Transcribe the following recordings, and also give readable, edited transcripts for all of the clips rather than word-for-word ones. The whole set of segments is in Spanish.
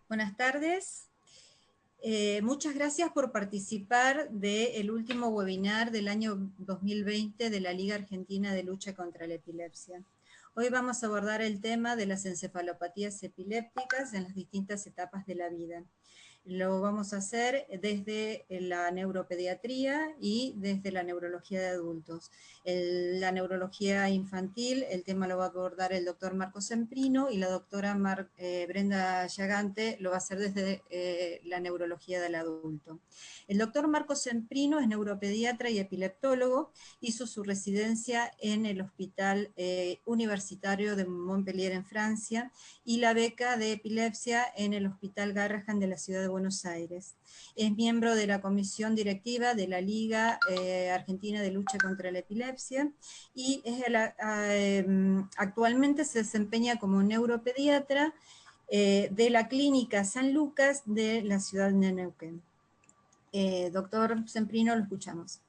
Buenas tardes. Muchas gracias por participar del último webinar del año 2020 de la Liga Argentina de Lucha contra la Epilepsia. Hoy vamos a abordar el tema de las encefalopatías epilépticas en las distintas etapas de la vida. Lo vamos a hacer desde la neuropediatría y desde la neurología de adultos. La neurología infantil, el tema lo va a abordar el doctor Marco Semprino y la doctora Brenda Llagante lo va a hacer desde la neurología del adulto. El doctor Marco Semprino es neuropediatra y epileptólogo, hizo su residencia en el Hospital Universitario de Montpellier en Francia y la beca de epilepsia en el Hospital Garrahan de la ciudad de Buenos Aires. Es miembro de la comisión directiva de la Liga Argentina de Lucha contra la Epilepsia y actualmente se desempeña como neuropediatra de la Clínica San Lucas de la ciudad de Neuquén. Doctor Semprino, lo escuchamos.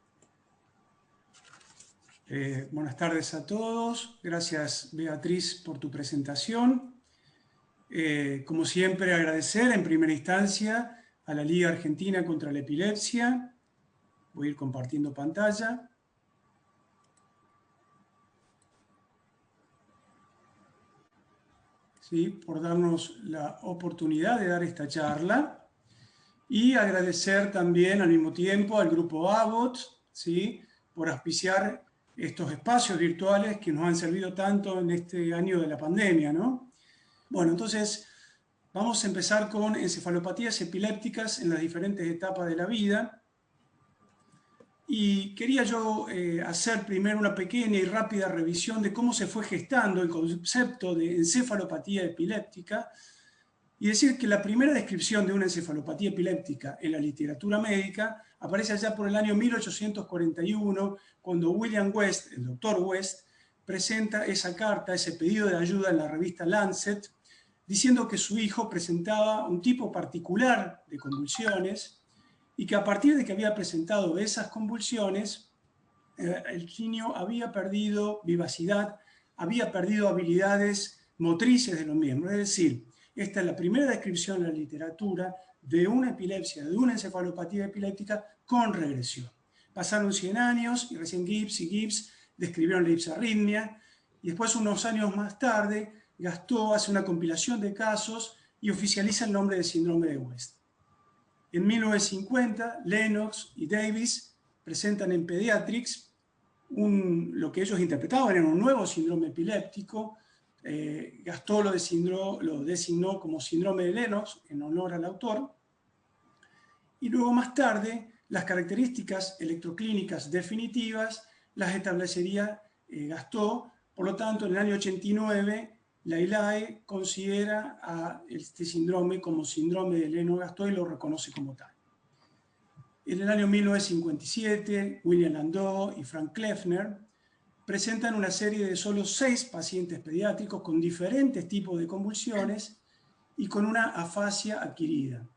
Buenas tardes a todos. Gracias, Beatriz, por tu presentación. Como siempre, agradecer en primera instancia a la Liga Argentina contra la Epilepsia. Voy a ir compartiendo pantalla. ¿Sí? Por darnos la oportunidad de dar esta charla. Y agradecer también al mismo tiempo al grupo Abbott, ¿sí? Por auspiciar estos espacios virtuales que nos han servido tanto en este año de la pandemia, ¿no? Bueno, entonces vamos a empezar con encefalopatías epilépticas en las diferentes etapas de la vida. Y quería yo hacer primero una pequeña y rápida revisión de cómo se fue gestando el concepto de encefalopatía epiléptica y decir que la primera descripción de una encefalopatía epiléptica en la literatura médica aparece allá por el año 1841, cuando William West, el doctor West, presenta esa carta, ese pedido de ayuda en la revista Lancet, diciendo que su hijo presentaba un tipo particular de convulsiones y que a partir de que había presentado esas convulsiones, el niño había perdido vivacidad, había perdido habilidades motrices de los miembros. Es decir, esta es la primera descripción en la literatura de una epilepsia, de una encefalopatía epiléptica con regresión. Pasaron 100 años y recién Gibbs y Gibbs describieron la ipsarritmia y después, unos años más tarde, Gastaut hace una compilación de casos y oficializa el nombre de síndrome de West. En 1950, Lennox y Davis presentan en Pediatrics lo que ellos interpretaban era un nuevo síndrome epiléptico. Gastaut lo designó como síndrome de Lennox en honor al autor. Y luego, más tarde, las características electroclínicas definitivas las establecería Gastaut. Por lo tanto, en el año 89, la ILAE considera a este síndrome como síndrome de Lennox-Gastaut y lo reconoce como tal. En el año 1957, William Landau y Frank Kleffner presentan una serie de solo 6 pacientes pediátricos con diferentes tipos de convulsiones y con una afasia adquirida.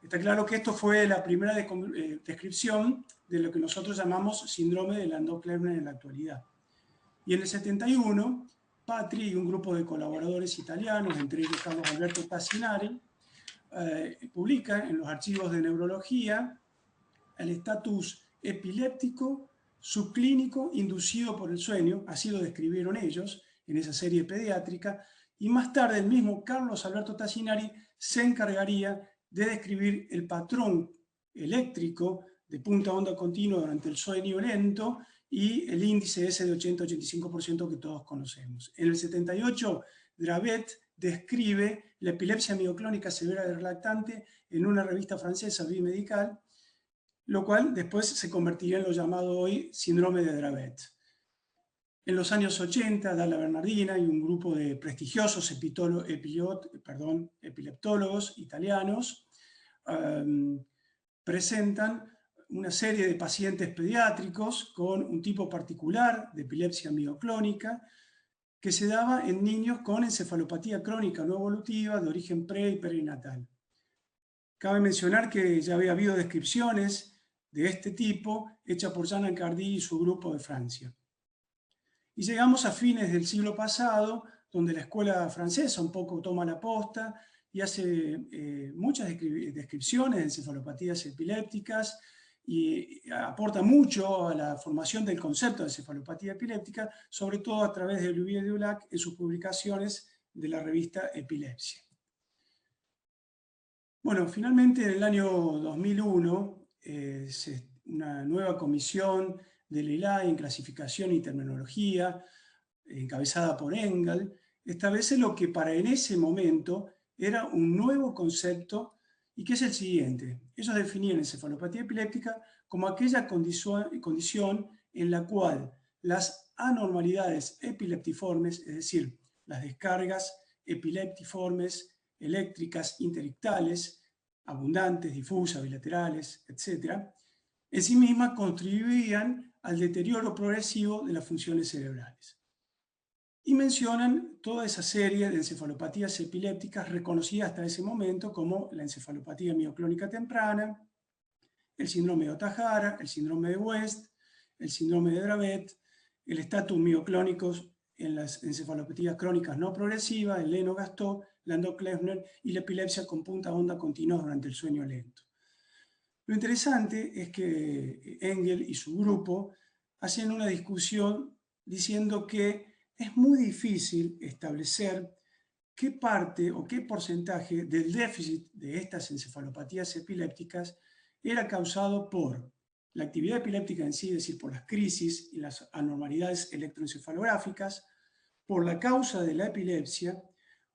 Está claro que esto fue la primera descripción de lo que nosotros llamamos síndrome de Landau-Kleffner en la actualidad. Y en el 71, Patri y un grupo de colaboradores italianos, entre ellos Carlos Alberto Tassinari, publican en los archivos de neurología el estatus epiléptico subclínico inducido por el sueño, así lo describieron ellos en esa serie pediátrica, y más tarde el mismo Carlos Alberto Tassinari se encargaría de describir el patrón eléctrico de punta onda continua durante el sueño lento y el índice ese de 80-85% que todos conocemos. En el 78, Dravet describe la epilepsia mioclónica severa del lactante en una revista francesa, Vie Médicale, lo cual después se convertiría en lo llamado hoy síndrome de Dravet. En los años 80, Dalla Bernardina y un grupo de prestigiosos epileptólogos italianos presentan una serie de pacientes pediátricos con un tipo particular de epilepsia mioclónica que se daba en niños con encefalopatía crónica no evolutiva de origen pre y perinatal. Cabe mencionar que ya había habido descripciones de este tipo hechas por Jean Ancardi y su grupo de Francia. Y llegamos a fines del siglo pasado, donde la escuela francesa un poco toma la posta y hace muchas descripciones de encefalopatías epilépticas y aporta mucho a la formación del concepto de encefalopatía epiléptica, sobre todo a través de Olivier Dulac en sus publicaciones de la revista Epilepsia. Bueno, finalmente en el año 2001, una nueva comisión del ILAE en clasificación y terminología, encabezada por Engel, establece lo que para en ese momento era un nuevo concepto y que es el siguiente. Ellos definían encefalopatía epiléptica como aquella condición en la cual las anormalidades epileptiformes, es decir, las descargas epileptiformes eléctricas interictales, abundantes, difusas, bilaterales, etc., en sí mismas contribuían al deterioro progresivo de las funciones cerebrales. Y mencionan toda esa serie de encefalopatías epilépticas reconocidas hasta ese momento como la encefalopatía mioclónica temprana, el síndrome de Ohtahara, el síndrome de West, el síndrome de Dravet, el estatus mioclónico en las encefalopatías crónicas no progresivas, el Lennox-Gastaut, Landau-Kleffner y la epilepsia con punta onda continua durante el sueño lento. Lo interesante es que Engel y su grupo hacen una discusión diciendo que es muy difícil establecer qué parte o qué porcentaje del déficit de estas encefalopatías epilépticas era causado por la actividad epiléptica en sí, es decir, por las crisis y las anormalidades electroencefalográficas, por la causa de la epilepsia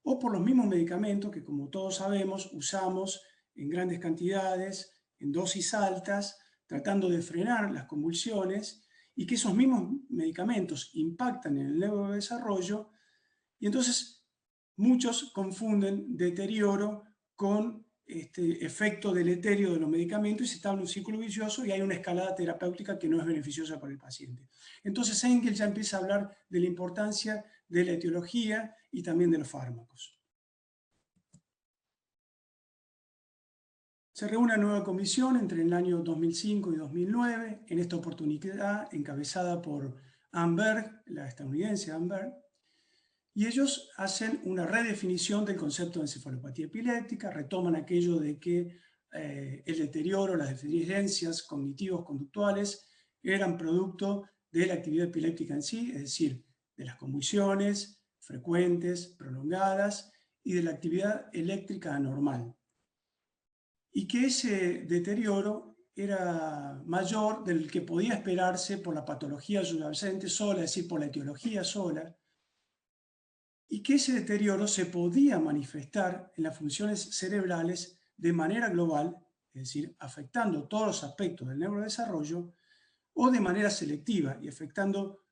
o por los mismos medicamentos que, como todos sabemos, usamos en grandes cantidades, en dosis altas, tratando de frenar las convulsiones, y que esos mismos medicamentos impactan en el neurodesarrollo, y entonces muchos confunden deterioro con este efecto deleterio de los medicamentos y se está en un círculo vicioso y hay una escalada terapéutica que no es beneficiosa para el paciente. Entonces Engel ya empieza a hablar de la importancia de la etiología y también de los fármacos. Se reúne una nueva comisión entre el año 2005 y 2009, en esta oportunidad encabezada por Anne Berg, la estadounidense Anne Berg, y ellos hacen una redefinición del concepto de encefalopatía epiléptica, retoman aquello de que el deterioro, las deficiencias cognitivos conductuales eran producto de la actividad epiléptica en sí, es decir, de las convulsiones frecuentes, prolongadas, y de la actividad eléctrica anormal. Y que ese deterioro era mayor del que podía esperarse por la patología subyacente sola, es decir, por la etiología sola, y que ese deterioro se podía manifestar en las funciones cerebrales de manera global, es decir, afectando todos los aspectos del neurodesarrollo, o de manera selectiva y afectando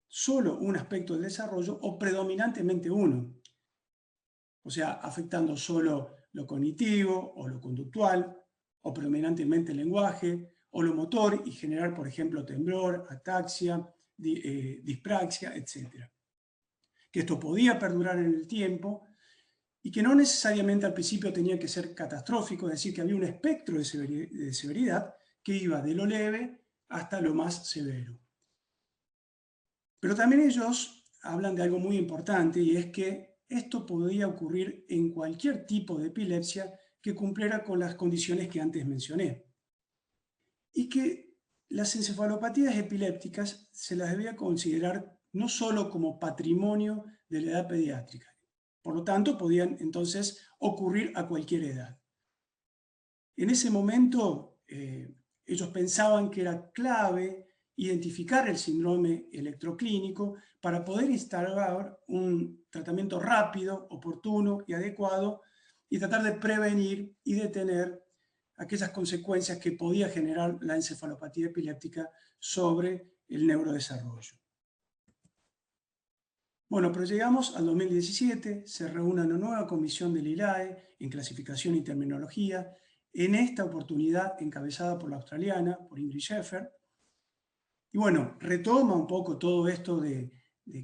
solo un aspecto del desarrollo o predominantemente uno. O sea, afectando solo lo cognitivo o lo conductual, o predominantemente el lenguaje, o lo motor y generar, por ejemplo, temblor, ataxia, dispraxia, etc. Que esto podía perdurar en el tiempo y que no necesariamente al principio tenía que ser catastrófico, es decir, que había un espectro de severidad que iba de lo leve hasta lo más severo. Pero también ellos hablan de algo muy importante y es que esto podía ocurrir en cualquier tipo de epilepsia que cumpliera con las condiciones que antes mencioné. Y que las encefalopatías epilépticas se las debía considerar no solo como patrimonio de la edad pediátrica, por lo tanto podían entonces ocurrir a cualquier edad. En ese momento ellos pensaban que era clave identificar el síndrome electroclínico para poder instaurar un tratamiento rápido, oportuno y adecuado y tratar de prevenir y detener aquellas consecuencias que podía generar la encefalopatía epiléptica sobre el neurodesarrollo. Bueno, pero llegamos al 2017, se reúne una nueva comisión del ILAE en clasificación y terminología, en esta oportunidad encabezada por la australiana, por Ingrid Scheffer. Y bueno, retoma un poco todo esto de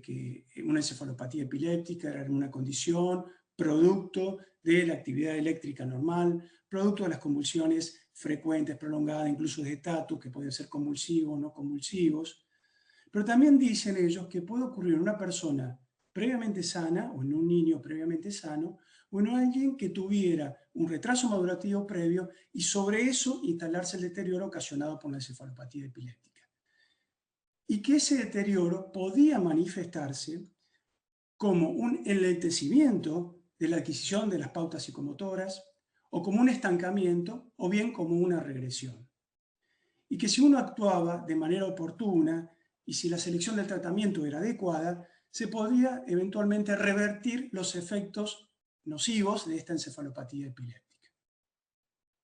que una encefalopatía epiléptica era una condición producto de la actividad eléctrica normal, producto de las convulsiones frecuentes, prolongadas, incluso de estatus, que pueden ser convulsivos o no convulsivos. Pero también dicen ellos que puede ocurrir en una persona previamente sana o en un niño previamente sano Bueno, alguien que tuviera un retraso madurativo previo y sobre eso instalarse el deterioro ocasionado por la encefalopatía epiléptica. Y que ese deterioro podía manifestarse como un enlentecimiento de la adquisición de las pautas psicomotoras, o como un estancamiento, o bien como una regresión. Y que si uno actuaba de manera oportuna y si la selección del tratamiento era adecuada, se podía eventualmente revertir los efectos nocivos de esta encefalopatía epiléptica.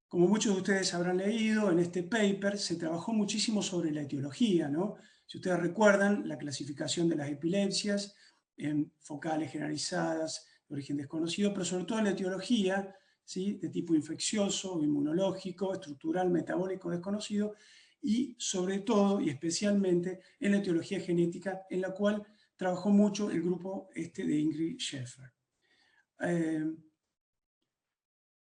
Como muchos de ustedes habrán leído, en este paper se trabajó muchísimo sobre la etiología, ¿no? Si ustedes recuerdan, la clasificación de las epilepsias en focales generalizadas, de origen desconocido, pero sobre todo en la etiología, ¿sí? De tipo infeccioso, inmunológico, estructural, metabólico desconocido, y sobre todo y especialmente en la etiología genética, en la cual trabajó mucho el grupo de Ingrid Scheffer.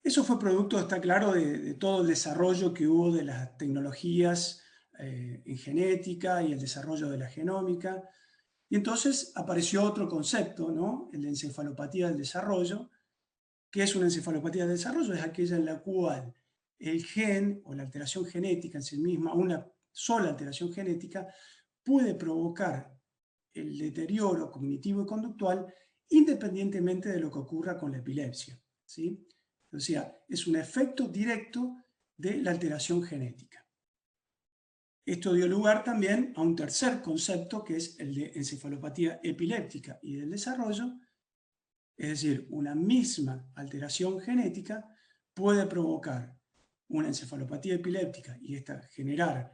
Eso fue producto, está claro, de todo el desarrollo que hubo de las tecnologías en genética y el desarrollo de la genómica. Y entonces apareció otro concepto, ¿no? El de encefalopatía del desarrollo. ¿Qué es una encefalopatía del desarrollo? Es aquella en la cual el gen o la alteración genética en sí misma, una sola alteración genética, puede provocar el deterioro cognitivo y conductual independientemente de lo que ocurra con la epilepsia, ¿sí? O sea, es un efecto directo de la alteración genética. Esto dio lugar también a un tercer concepto que es el de encefalopatía epiléptica y del desarrollo, es decir, una misma alteración genética puede provocar una encefalopatía epiléptica y esta generar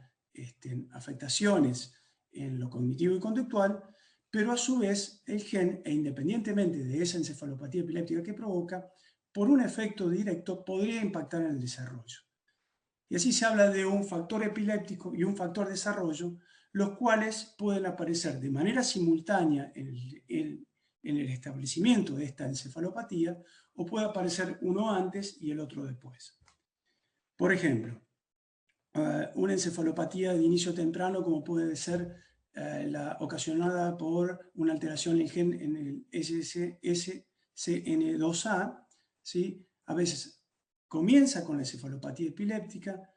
afectaciones en lo cognitivo y conductual, pero a su vez el gen, e independientemente de esa encefalopatía epiléptica que provoca, por un efecto directo podría impactar en el desarrollo. Y así se habla de un factor epiléptico y un factor de desarrollo, los cuales pueden aparecer de manera simultánea en el establecimiento de esta encefalopatía, o puede aparecer uno antes y el otro después. Por ejemplo, una encefalopatía de inicio temprano, como puede ser la ocasionada por una alteración en el gen en el SCN2A, ¿sí? A veces comienza con la encefalopatía epiléptica,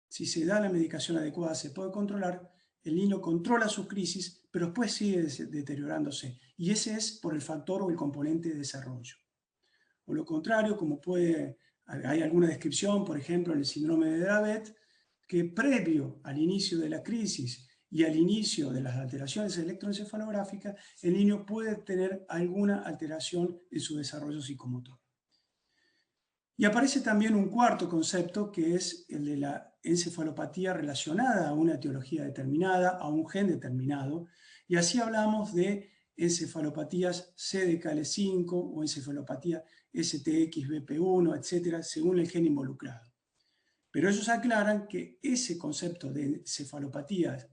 si se da la medicación adecuada se puede controlar, el niño controla su crisis, pero después sigue deteriorándose, y ese es por el factor o el componente de desarrollo. O lo contrario, como hay alguna descripción, por ejemplo, en el síndrome de Dravet, que previo al inicio de la crisis y al inicio de las alteraciones electroencefalográficas, el niño puede tener alguna alteración en su desarrollo psicomotor. Y aparece también un cuarto concepto, que es el de la encefalopatía relacionada a una etiología determinada, a un gen determinado, y así hablamos de encefalopatías CDKL5 o encefalopatía STXBP1, etcétera, según el gen involucrado. Pero ellos aclaran que ese concepto de encefalopatías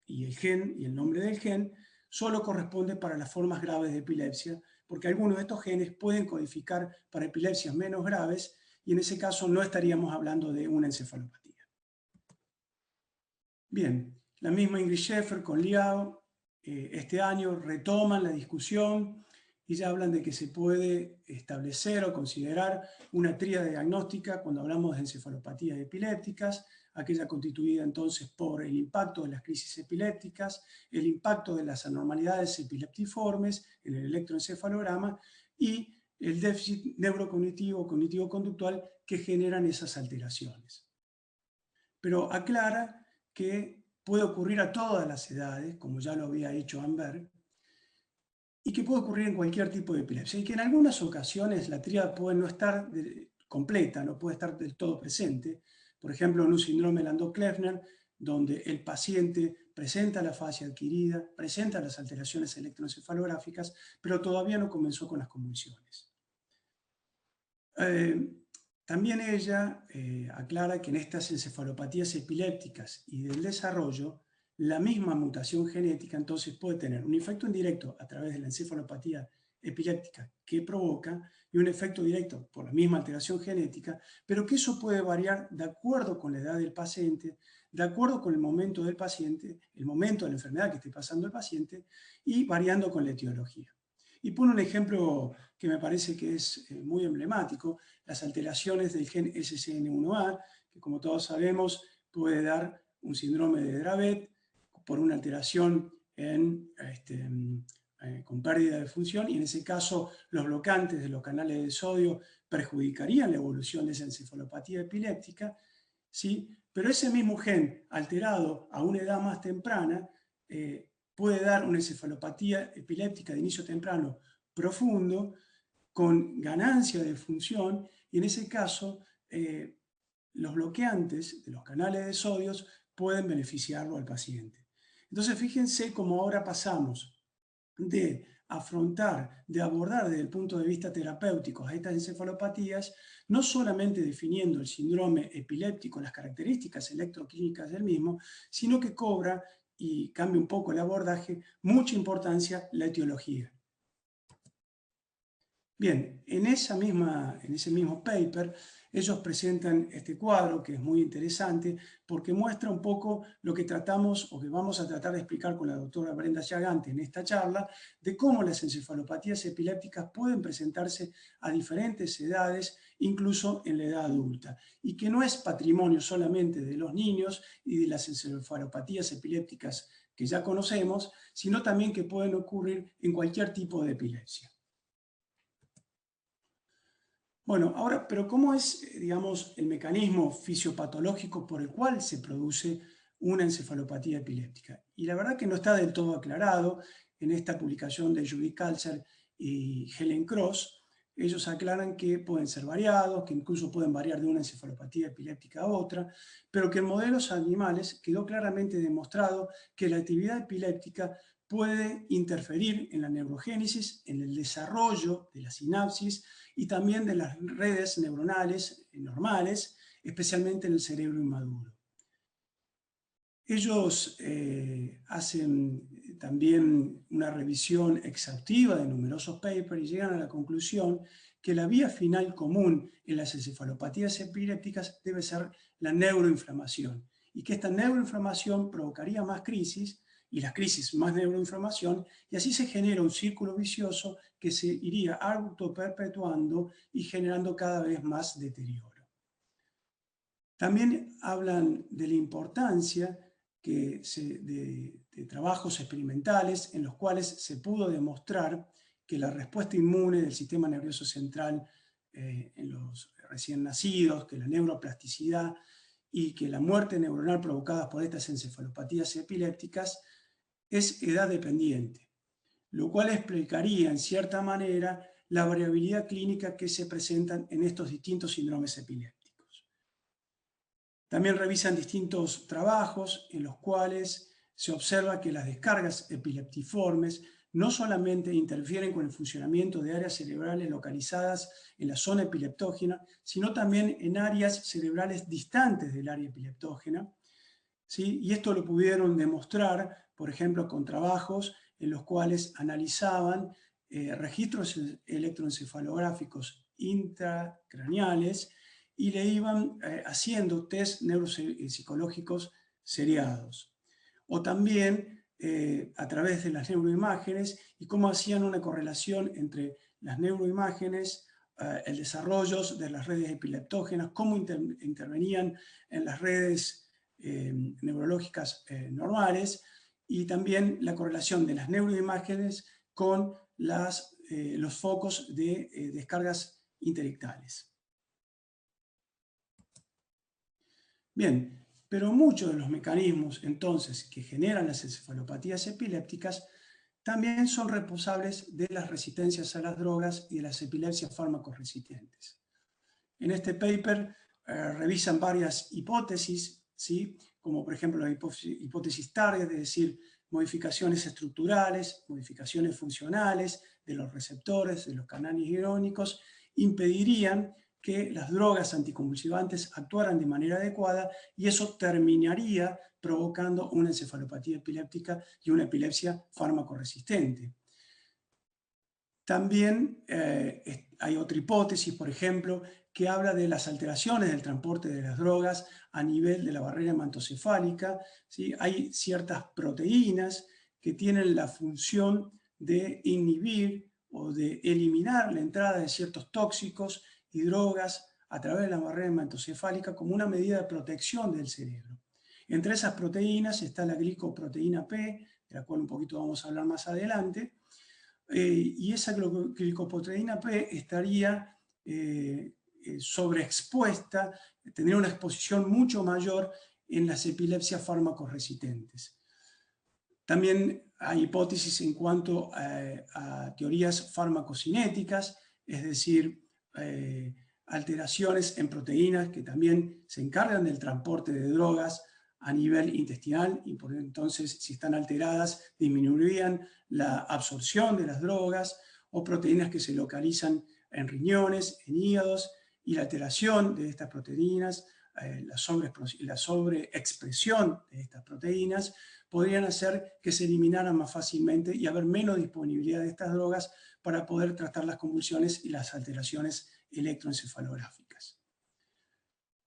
y el gen y el nombre del gen solo corresponde para las formas graves de epilepsia, porque algunos de estos genes pueden codificar para epilepsias menos graves, y en ese caso no estaríamos hablando de una encefalopatía. Bien, la misma Ingrid Scheffer con Liao este año retoman la discusión y ya hablan de que se puede establecer o considerar una tríada diagnóstica cuando hablamos de encefalopatías epilépticas, aquella constituida entonces por el impacto de las crisis epilépticas, el impacto de las anormalidades epileptiformes en el electroencefalograma y el déficit neurocognitivo o cognitivo-conductual que generan esas alteraciones. Pero aclara que puede ocurrir a todas las edades, como ya lo había hecho Amber, y que puede ocurrir en cualquier tipo de epilepsia, y que en algunas ocasiones la tríada puede no estar completa, no puede estar del todo presente. Por ejemplo, en un síndrome Landau-Kleffner, donde el paciente presenta la afasia adquirida, presenta las alteraciones electroencefalográficas, pero todavía no comenzó con las convulsiones. También ella aclara que en estas encefalopatías epilépticas y del desarrollo, la misma mutación genética entonces puede tener un efecto indirecto a través de la encefalopatía epiléptica que provoca y un efecto directo por la misma alteración genética, pero que eso puede variar de acuerdo con la edad del paciente, de acuerdo con el momento del paciente, el momento de la enfermedad que esté pasando el paciente, y variando con la etiología. Y pone un ejemplo que me parece que es muy emblemático, las alteraciones del gen SCN1A, que como todos sabemos puede dar un síndrome de Dravet por una alteración con pérdida de función, y en ese caso los bloqueantes de los canales de sodio perjudicarían la evolución de esa encefalopatía epiléptica, ¿sí? Pero ese mismo gen alterado a una edad más temprana puede dar una encefalopatía epiléptica de inicio temprano profundo, con ganancia de función, y en ese caso los bloqueantes de los canales de sodios pueden beneficiarlo al paciente. Entonces fíjense cómo ahora pasamos de abordar desde el punto de vista terapéutico a estas encefalopatías, no solamente definiendo el síndrome epiléptico, las características electroquímicas del mismo, sino que cobra, y cambia un poco el abordaje, mucha importancia la etiología. Bien, en ese mismo paper, ellos presentan este cuadro que es muy interesante porque muestra un poco lo que tratamos o que vamos a tratar de explicar con la doctora Brenda Chagante en esta charla, de cómo las encefalopatías epilépticas pueden presentarse a diferentes edades, incluso en la edad adulta, y que no es patrimonio solamente de los niños y de las encefalopatías epilépticas que ya conocemos, sino también que pueden ocurrir en cualquier tipo de epilepsia. Bueno, ahora, pero ¿cómo es, digamos, el mecanismo fisiopatológico por el cual se produce una encefalopatía epiléptica? Y la verdad que no está del todo aclarado. En esta publicación de Judy Kalser y Helen Cross, ellos aclaran que pueden ser variados, que incluso pueden variar de una encefalopatía epiléptica a otra, pero que en modelos animales quedó claramente demostrado que la actividad epiléptica puede interferir en la neurogénesis, en el desarrollo de la sinapsis y también de las redes neuronales normales, especialmente en el cerebro inmaduro. Ellos hacen también una revisión exhaustiva de numerosos papers y llegan a la conclusión que la vía final común en las encefalopatías epilépticas debe ser la neuroinflamación, y que esta neuroinflamación provocaría más crisis, y las crisis más neuroinflamación, y así se genera un círculo vicioso que se iría autoperpetuando y generando cada vez más deterioro. También hablan de la importancia de trabajos experimentales en los cuales se pudo demostrar que la respuesta inmune del sistema nervioso central en los recién nacidos, que la neuroplasticidad y que la muerte neuronal provocada por estas encefalopatías epilépticas es edad dependiente, lo cual explicaría en cierta manera la variabilidad clínica que se presentan en estos distintos síndromes epilépticos. También revisan distintos trabajos en los cuales se observa que las descargas epileptiformes no solamente interfieren con el funcionamiento de áreas cerebrales localizadas en la zona epileptógena, sino también en áreas cerebrales distantes del área epileptógena, ¿sí? Y esto lo pudieron demostrar, por ejemplo, con trabajos en los cuales analizaban registros electroencefalográficos intracraneales y le iban haciendo test neuropsicológicos seriados. O también a través de las neuroimágenes y cómo hacían una correlación entre las neuroimágenes, el desarrollo de las redes epileptógenas, cómo intervenían en las redes neurológicas normales, y también la correlación de las neuroimágenes con los focos de descargas intelectuales. Bien, pero muchos de los mecanismos entonces que generan las encefalopatías epilépticas también son responsables de las resistencias a las drogas y de las epilepsias fármacoresistentes. En este paper revisan varias hipótesis, ¿sí? Como por ejemplo la hipótesis target, es decir, modificaciones estructurales, modificaciones funcionales de los receptores, de los canales iónicos, impedirían que las drogas anticonvulsivantes actuaran de manera adecuada, y eso terminaría provocando una encefalopatía epiléptica y una epilepsia fármacoresistente. También hay otra hipótesis, por ejemplo, que habla de las alteraciones del transporte de las drogas a nivel de la barrera hematocefálica, ¿sí? Hay ciertas proteínas que tienen la función de inhibir o de eliminar la entrada de ciertos tóxicos y drogas a través de la barrera hematocefálica como una medida de protección del cerebro. Entre esas proteínas está la glicoproteína P, de la cual un poquito vamos a hablar más adelante, y esa glicoproteína P estaría sobreexpuesta, tendría una exposición mucho mayor en las epilepsias fármaco-resistentes. También hay hipótesis en cuanto a teorías farmacocinéticas, es decir, alteraciones en proteínas que también se encargan del transporte de drogas a nivel intestinal y por entonces si están alteradas disminuirían la absorción de las drogas, o proteínas que se localizan en riñones, en hígados, y la alteración de estas proteínas, la sobreexpresión de estas proteínas podrían hacer que se eliminaran más fácilmente y haber menos disponibilidad de estas drogas para poder tratar las convulsiones y las alteraciones electroencefalográficas.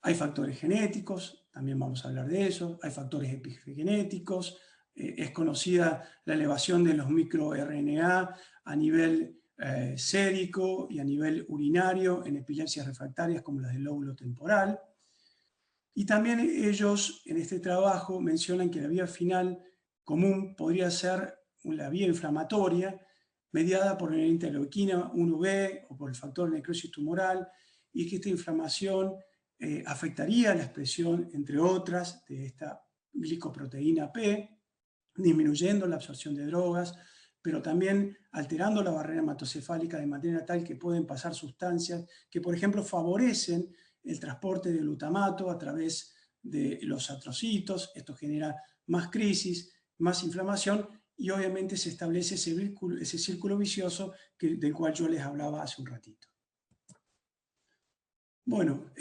Hay factores genéticos, también vamos a hablar de eso, hay factores epigenéticos, es conocida la elevación de los microRNA a nivel sérico y a nivel urinario en epilepsias refractarias como las del lóbulo temporal. Y también ellos en este trabajo mencionan que la vía final común podría ser la vía inflamatoria mediada por la interleuquina 1B o por el factor necrosis tumoral, y que esta inflamación afectaría la expresión, entre otras, de esta glicoproteína P, disminuyendo la absorción de drogas, pero también alterando la barrera hematocefálica de manera tal que pueden pasar sustancias que, por ejemplo, favorecen el transporte de glutamato a través de los atrocitos. Esto genera más crisis, más inflamación y obviamente se establece ese círculo vicioso del cual yo les hablaba hace un ratito. Bueno,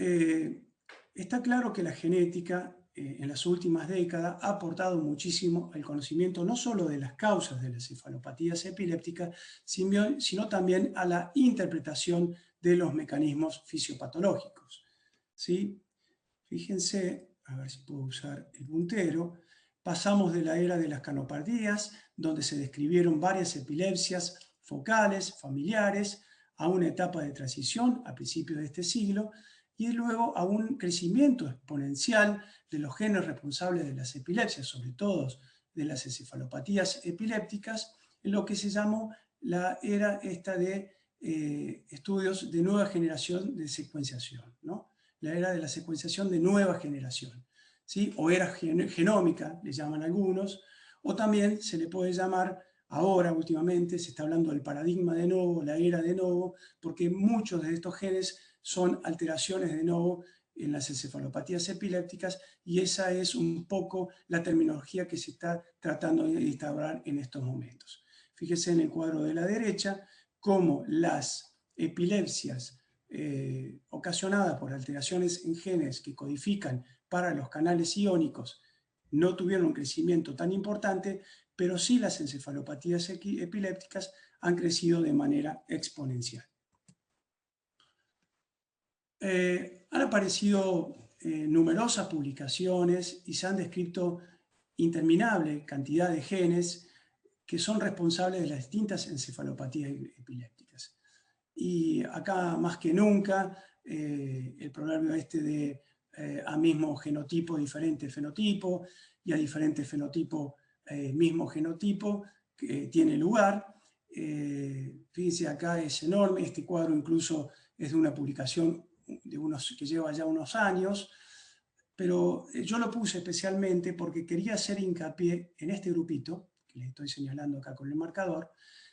está claro que la genética en las últimas décadas ha aportado muchísimo al conocimiento no solo de las causas de las encefalopatías epilépticas, sino también a la interpretación de los mecanismos fisiopatológicos. ¿Sí? Fíjense, a ver si puedo usar el puntero, pasamos de la era de las canopatías, donde se describieron varias epilepsias focales, familiares, a una etapa de transición a principios de este siglo, y luego a un crecimiento exponencial de los genes responsables de las epilepsias, sobre todo de las encefalopatías epilépticas, en lo que se llamó la era esta de estudios de nueva generación de secuenciación, ¿no? La era de la secuenciación de nueva generación, ¿sí? O era genómica, le llaman algunos, o también se le puede llamar, ahora últimamente se está hablando del paradigma de novo, la era de novo, porque muchos de estos genes son alteraciones de novo en las encefalopatías epilépticas, y esa es un poco la terminología que se está tratando de instaurar en estos momentos. Fíjese en el cuadro de la derecha cómo las epilepsias ocasionadas por alteraciones en genes que codifican para los canales iónicos no tuvieron un crecimiento tan importante, pero sí las encefalopatías epilépticas han crecido de manera exponencial. Han aparecido numerosas publicaciones y se han descrito interminable cantidad de genes que son responsables de las distintas encefalopatías epilépticas. Y acá más que nunca el proverbio este de a mismo genotipo, diferente fenotipo, y a diferente fenotipo, mismo genotipo, tiene lugar. Fíjense, acá es enorme, este cuadro incluso es de una publicación que lleva ya unos años, pero yo lo puse especialmente porque quería hacer hincapié en este grupito, que les estoy señalando acá con el marcador,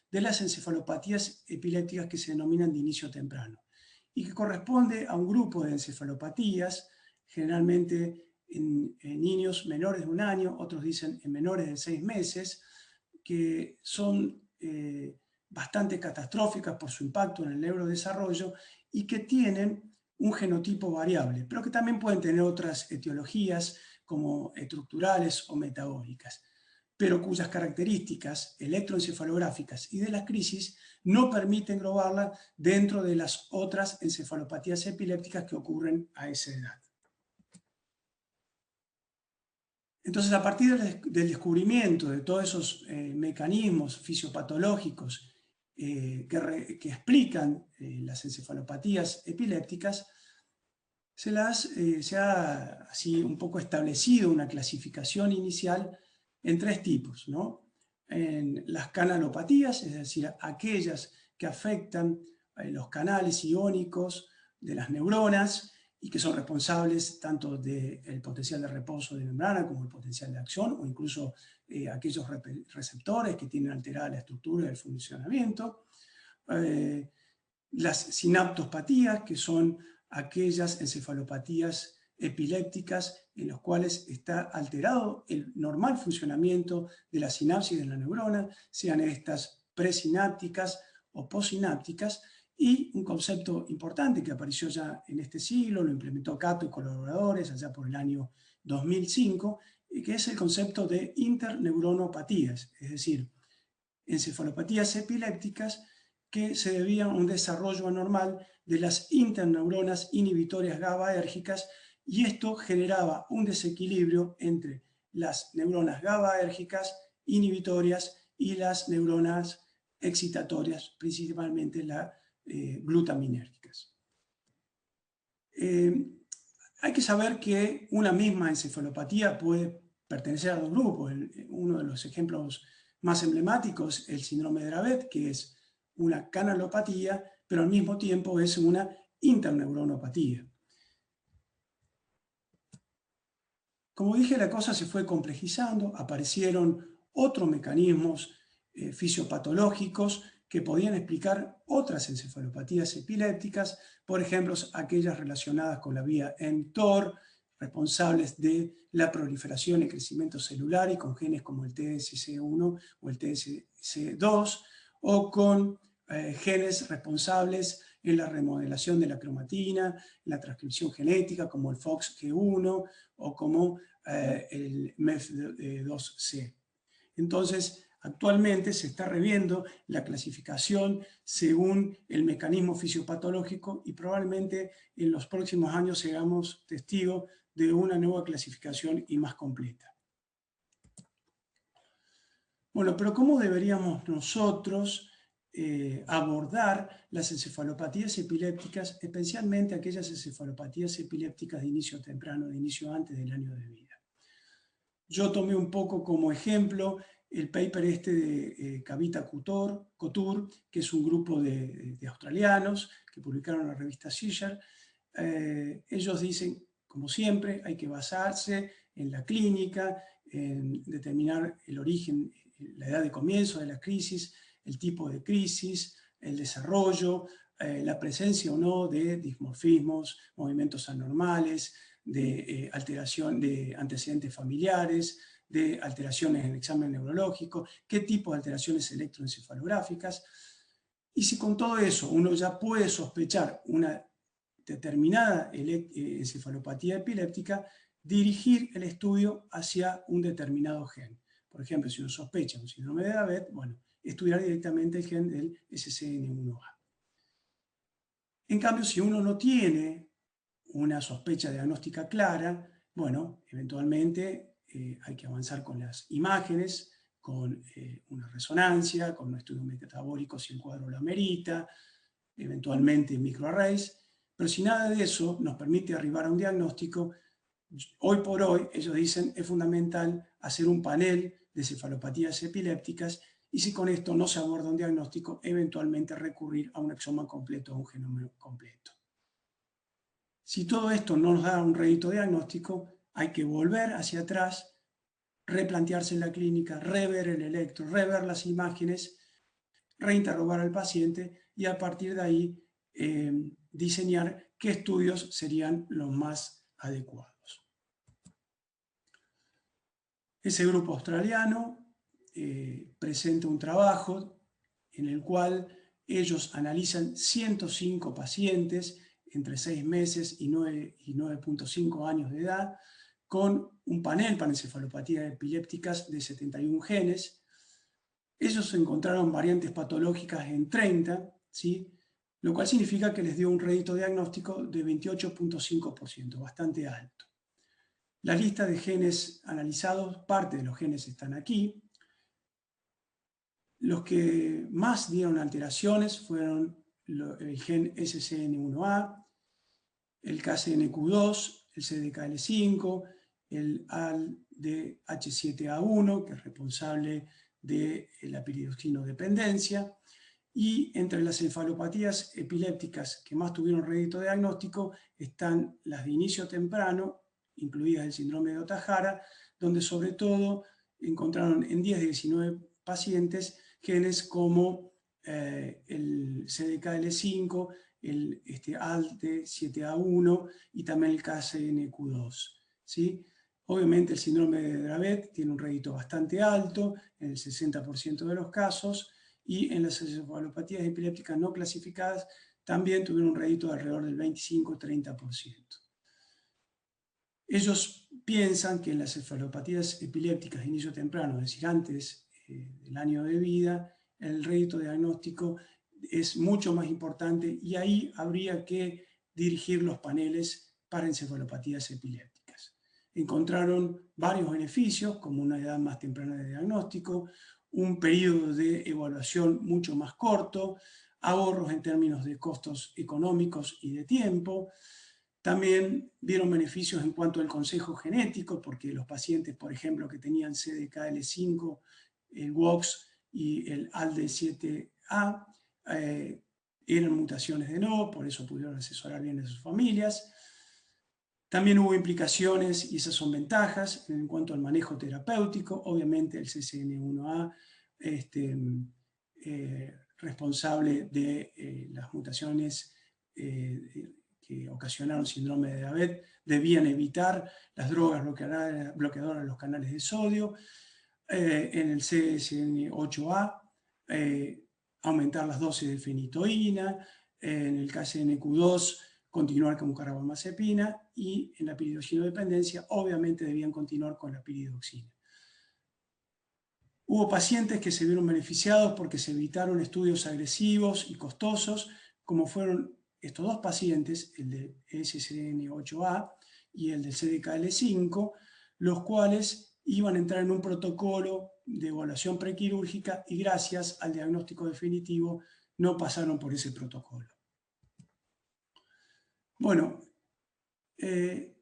de las encefalopatías epilépticas que se denominan de inicio temprano, y que corresponde a un grupo de encefalopatías, generalmente en niños menores de un año, otros dicen en menores de 6 meses, que son bastante catastróficas por su impacto en el neurodesarrollo y que tienen un genotipo variable, pero que también pueden tener otras etiologías como estructurales o metabólicas, pero cuyas características electroencefalográficas y de las crisis no permiten englobarla dentro de las otras encefalopatías epilépticas que ocurren a esa edad. Entonces, a partir del descubrimiento de todos esos mecanismos fisiopatológicos que explican las encefalopatías epilépticas, se ha así un poco establecido una clasificación inicial en 3 tipos, ¿no? En las canalopatías, es decir, aquellas que afectan los canales iónicos de las neuronas y que son responsables tanto del potencial de reposo de membrana como el potencial de acción, o incluso aquellos receptores que tienen alterada la estructura y el funcionamiento. Las sinaptopatías, que son aquellas encefalopatías epilépticas en las cuales está alterado el normal funcionamiento de la sinapsis de la neurona, sean estas presinápticas o postsinápticas, y un concepto importante que apareció ya en este siglo, lo implementó Cato y colaboradores allá por el año 2005, que es el concepto de interneuronopatías, es decir, encefalopatías epilépticas que se debían a un desarrollo anormal de las interneuronas inhibitorias GABAérgicas, y esto generaba un desequilibrio entre las neuronas GABAérgicas inhibitorias y las neuronas excitatorias, principalmente las glutaminérgicas. Hay que saber que una misma encefalopatía puede pertenecer a 2 grupos. Uno de los ejemplos más emblemáticos, el síndrome de Dravet, que es una canalopatía, pero al mismo tiempo es una interneuronopatía. Como dije, la cosa se fue complejizando, aparecieron otros mecanismos fisiopatológicos que podían explicar otras encefalopatías epilépticas, por ejemplo, aquellas relacionadas con la vía mTOR, responsables de la proliferación y crecimiento celular y con genes como el TSC1 o el TSC2, o con genes responsables en la remodelación de la cromatina, en la transcripción genética como el FOXG1 o como el MEF2C. Entonces, actualmente se está reviendo la clasificación según el mecanismo fisiopatológico y probablemente en los próximos años seamos testigos de una nueva clasificación y más completa. Bueno, pero ¿cómo deberíamos nosotros abordar las encefalopatías epilépticas, especialmente aquellas encefalopatías epilépticas de inicio temprano, de inicio antes del año de vida? Yo tomé un poco como ejemplo el paper este de Kavita Couture, que es un grupo de australianos que publicaron en la revista Seizure. Ellos dicen, como siempre, hay que basarse en la clínica, en determinar el origen, la edad de comienzo de la crisis, el tipo de crisis, el desarrollo, la presencia o no de dismorfismos, movimientos anormales, de alteración de antecedentes familiares, de alteraciones en el examen neurológico, qué tipo de alteraciones electroencefalográficas. Y si con todo eso uno ya puede sospechar una determinada encefalopatía epiléptica, dirigir el estudio hacia un determinado gen. Por ejemplo, si uno sospecha un síndrome de Dravet, bueno, estudiar directamente el gen del SCN1A. En cambio, si uno no tiene una sospecha diagnóstica clara, bueno, eventualmente hay que avanzar con las imágenes, con una resonancia, con un estudio metabólico si el cuadro lo amerita, eventualmente microarrays, pero si nada de eso nos permite arribar a un diagnóstico, hoy por hoy, ellos dicen, es fundamental hacer un panel de cefalopatías epilépticas, y si con esto no se aborda un diagnóstico, eventualmente recurrir a un exoma completo o un genoma completo. Si todo esto no nos da un rédito diagnóstico, hay que volver hacia atrás, replantearse en la clínica, rever el electro, rever las imágenes, reinterrogar al paciente y a partir de ahí diseñar qué estudios serían los más adecuados. Ese grupo australiano presenta un trabajo en el cual ellos analizan 105 pacientes entre 6 meses y 9.5 años de edad, con un panel para encefalopatías epilépticas de 71 genes. Ellos encontraron variantes patológicas en 30, ¿sí? Lo cual significa que les dio un rédito diagnóstico de 28.5%, bastante alto. La lista de genes analizados, parte de los genes están aquí. Los que más dieron alteraciones fueron el gen SCN1A, el KCNQ2, el CDKL5, el ALDH7A1, que es responsable de la piridoxinodependencia, y entre las encefalopatías epilépticas que más tuvieron rédito diagnóstico están las de inicio temprano, incluidas el síndrome de Ohtahara, donde sobre todo encontraron en 10 de 19 pacientes genes como el CDKL5, el ALT7A1 y también el KCNQ2. ¿Sí? Obviamente el síndrome de Dravet tiene un rédito bastante alto, en el 60% de los casos, y en las encefalopatías epilépticas no clasificadas también tuvieron un rédito de alrededor del 25-30%. Ellos piensan que en las encefalopatías epilépticas de inicio temprano, es decir, antes del año de vida, el rédito diagnóstico es mucho más importante y ahí habría que dirigir los paneles para encefalopatías epilépticas. Encontraron varios beneficios, como una edad más temprana de diagnóstico, un periodo de evaluación mucho más corto, ahorros en términos de costos económicos y de tiempo. También vieron beneficios en cuanto al consejo genético, porque los pacientes, por ejemplo, que tenían CDKL5, el WOX y el ALD7A, eran mutaciones de no, por eso pudieron asesorar bien a sus familias. También hubo implicaciones, y esas son ventajas, en cuanto al manejo terapéutico. Obviamente el CCN1A, responsable de las mutaciones que ocasionaron síndrome de Dravet, debían evitar las drogas bloqueadoras de los canales de sodio. En el CSN8A, aumentar las dosis de fenitoína. En el KCNQ2, continuar con carbamazepina, y en la piridoxinodependencia obviamente debían continuar con la piridoxina. Hubo pacientes que se vieron beneficiados porque se evitaron estudios agresivos y costosos, como fueron estos dos pacientes, el de SCN8A y el del CDKL5, los cuales iban a entrar en un protocolo de evaluación prequirúrgica y gracias al diagnóstico definitivo no pasaron por ese protocolo. Bueno, el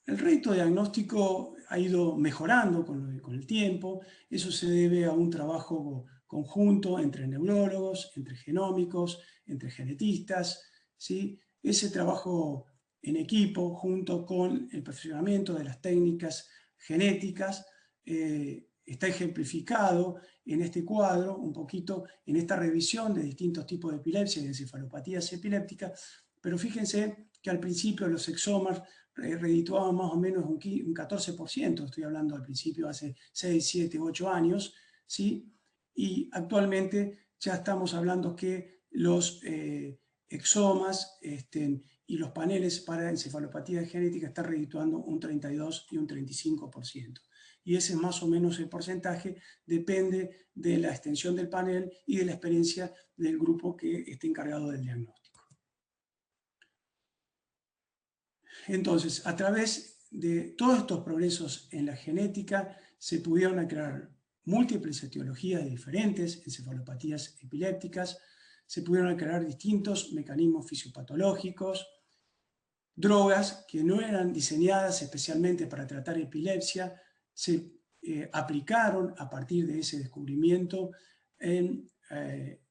rédito diagnóstico ha ido mejorando con el tiempo. Eso se debe a un trabajo conjunto entre neurólogos, entre genómicos, entre genetistas, ¿sí? Ese trabajo en equipo, junto con el perfeccionamiento de las técnicas genéticas, está ejemplificado en este cuadro, un poquito en esta revisión de distintos tipos de epilepsia y de encefalopatías epilépticas. Pero fíjense que al principio los exomas redituaban más o menos un 14%, estoy hablando al principio hace 6, 7, 8 años, ¿sí? Y actualmente ya estamos hablando que los exomas y los paneles para encefalopatía genética están redituando un 32 y un 35%. Y ese es más o menos el porcentaje, depende de la extensión del panel y de la experiencia del grupo que esté encargado del diagnóstico. Entonces, a través de todos estos progresos en la genética, se pudieron aclarar múltiples etiologías de diferentes encefalopatías epilépticas, se pudieron aclarar distintos mecanismos fisiopatológicos, drogas que no eran diseñadas especialmente para tratar epilepsia, se aplicaron a partir de ese descubrimiento en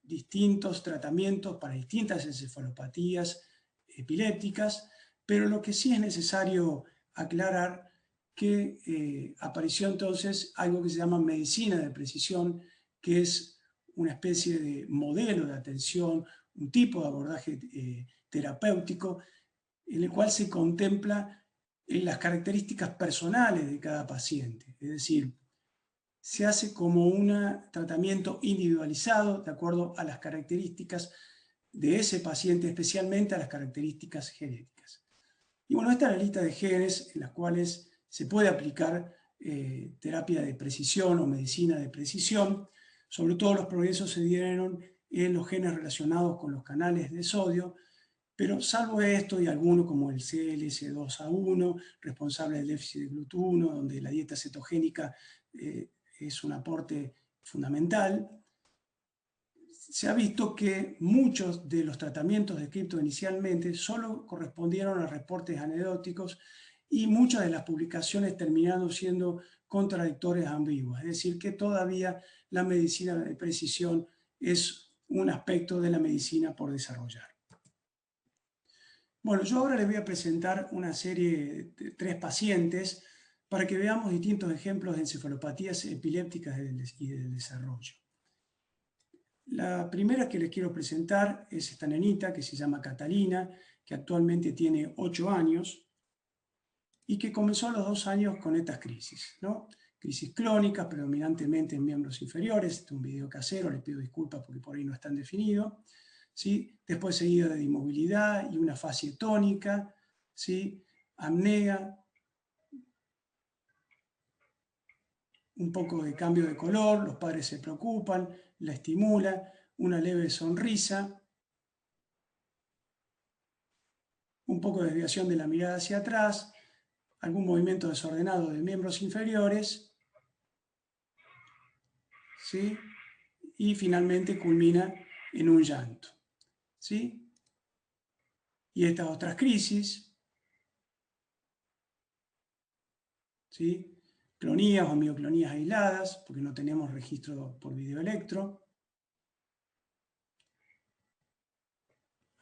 distintos tratamientos para distintas encefalopatías epilépticas. Pero lo que sí es necesario aclarar que apareció entonces algo que se llama medicina de precisión, que es una especie de modelo de atención, un tipo de abordaje terapéutico en el cual se contempla las características personales de cada paciente. Es decir, se hace como un tratamiento individualizado de acuerdo a las características de ese paciente, especialmente a las características genéticas. Y bueno, esta es la lista de genes en las cuales se puede aplicar terapia de precisión o medicina de precisión. Sobre todo los progresos se dieron en los genes relacionados con los canales de sodio, pero salvo esto y algunos como el CLS2A1, responsable del déficit de glutuno, donde la dieta cetogénica es un aporte fundamental, se ha visto que muchos de los tratamientos descritos inicialmente solo correspondieron a reportes anecdóticos y muchas de las publicaciones terminaron siendo contradictorias ambiguas. Es decir, que todavía la medicina de precisión es un aspecto de la medicina por desarrollar. Bueno, yo ahora les voy a presentar una serie de 3 pacientes para que veamos distintos ejemplos de encefalopatías epilépticas y del desarrollo. La primera que les quiero presentar es esta nenita que se llama Catalina, que actualmente tiene 8 años y que comenzó a los 2 años con estas crisis, ¿no? Crisis clónicas, predominantemente en miembros inferiores. Este es un video casero, les pido disculpas porque por ahí no están definidos. ¿Sí? Después seguida de inmovilidad y una fase tónica, ¿sí? Apnea, un poco de cambio de color, los padres se preocupan, la estimulan, una leve sonrisa, un poco de desviación de la mirada hacia atrás, algún movimiento desordenado de miembros inferiores, ¿sí? Y finalmente culmina en un llanto, ¿sí? Y estas otras crisis, ¿sí? Clonías o mioclonías aisladas, porque no tenemos registro por videoelectro,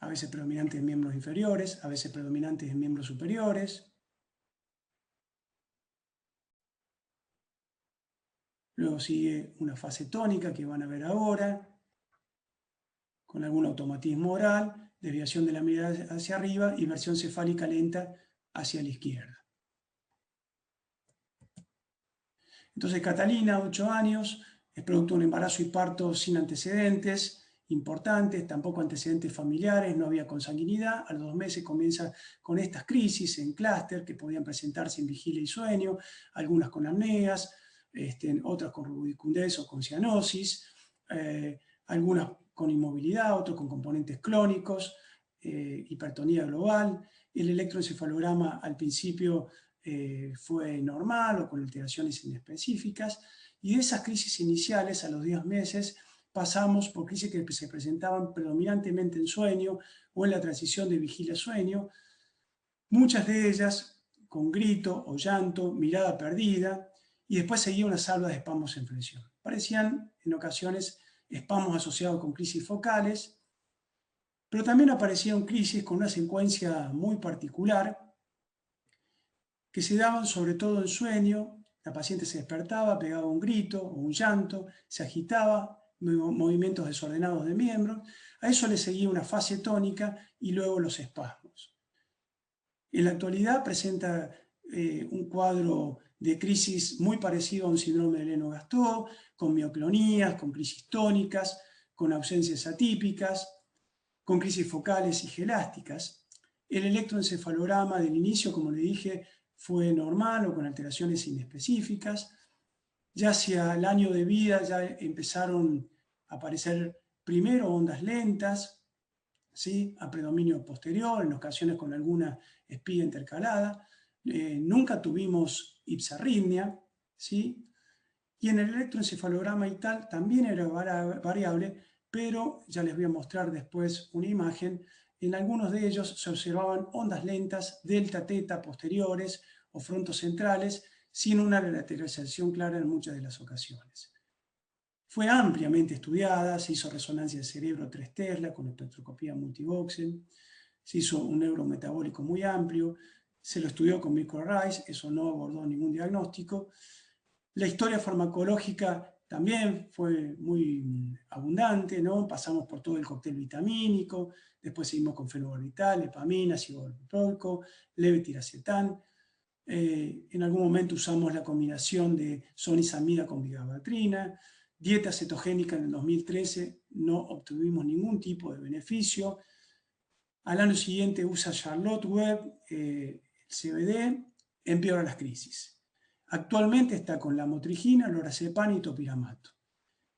a veces predominantes en miembros inferiores, a veces predominantes en miembros superiores. Luego sigue una fase tónica que van a ver ahora, con algún automatismo oral, desviación de la mirada hacia arriba y versión cefálica lenta hacia la izquierda. Entonces Catalina, 8 años, es producto de un embarazo y parto sin antecedentes importantes, tampoco antecedentes familiares, no había consanguinidad. A los 2 meses comienza con estas crisis en clúster que podían presentarse en vigilia y sueño, algunas con apneas, otras con rubicundez o con cianosis, algunas con inmovilidad, otros con componentes clónicos, hipertonía global. El electroencefalograma al principio fue normal o con alteraciones inespecíficas, y de esas crisis iniciales a los 10 meses pasamos por crisis que se presentaban predominantemente en sueño o en la transición de vigilia a sueño, muchas de ellas con grito o llanto, mirada perdida, y después seguía una salva de espasmos en flexión. Parecían en ocasiones espasmos asociados con crisis focales, pero también aparecieron crisis con una secuencia muy particular que se daban sobre todo en sueño. La paciente se despertaba, pegaba un grito o un llanto, se agitaba, movimientos desordenados de miembros. A eso le seguía una fase tónica y luego los espasmos. En la actualidad presenta un cuadro de crisis muy parecido a un síndrome de Lennox-Gastaut, con mioclonías, con crisis tónicas, con ausencias atípicas, con crisis focales y gelásticas. El electroencefalograma del inicio, como le dije, fue normal o con alteraciones inespecíficas. Ya hacia el año de vida ya empezaron a aparecer primero ondas lentas, ¿sí? A predominio posterior, en ocasiones con alguna espiga intercalada. Nunca tuvimos ipsarritmia, ¿sí? Y en el electroencefalograma y tal también era variable, pero ya les voy a mostrar después una imagen. En algunos de ellos se observaban ondas lentas delta-teta posteriores o frontocentrales, sin una lateralización clara en muchas de las ocasiones. Fue ampliamente estudiada, se hizo resonancia de cerebro 3 Tesla con espectroscopía multivoxel, se hizo un neurometabólico muy amplio, se lo estudió con microarrays, eso no abordó ningún diagnóstico. La historia farmacológica también fue muy abundante, ¿no? Pasamos por todo el cóctel vitamínico, después seguimos con fenobarbital, epamina, ciboproico, levetiracetam. En algún momento usamos la combinación de sonisamida con vigabatrina. Dieta cetogénica en el 2013, no obtuvimos ningún tipo de beneficio. Al año siguiente usa Charlotte Webb, el CBD, empeora las crisis. Actualmente está con la motrigina, lorazepam y topiramato.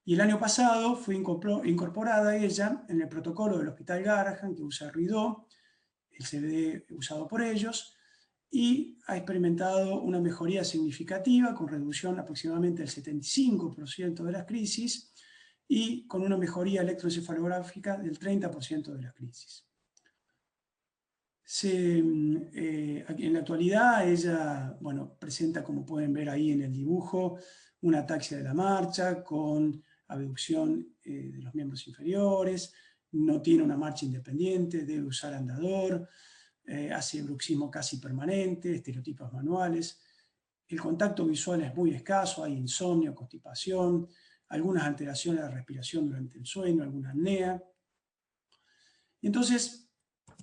Y el año pasado fue incorporada ella en el protocolo del Hospital Garrahan, que usa Ridó, el CBD usado por ellos, y ha experimentado una mejoría significativa con reducción aproximadamente del 75% de las crisis y con una mejoría electroencefalográfica del 30% de las crisis. En la actualidad ella, bueno, presenta, como pueden ver ahí en el dibujo, una ataxia de la marcha con abducción de los miembros inferiores, no tiene una marcha independiente, debe usar andador, hace bruxismo casi permanente, estereotipos manuales. El contacto visual es muy escaso, hay insomnio, constipación, algunas alteraciones de la respiración durante el sueño, alguna apnea. Entonces,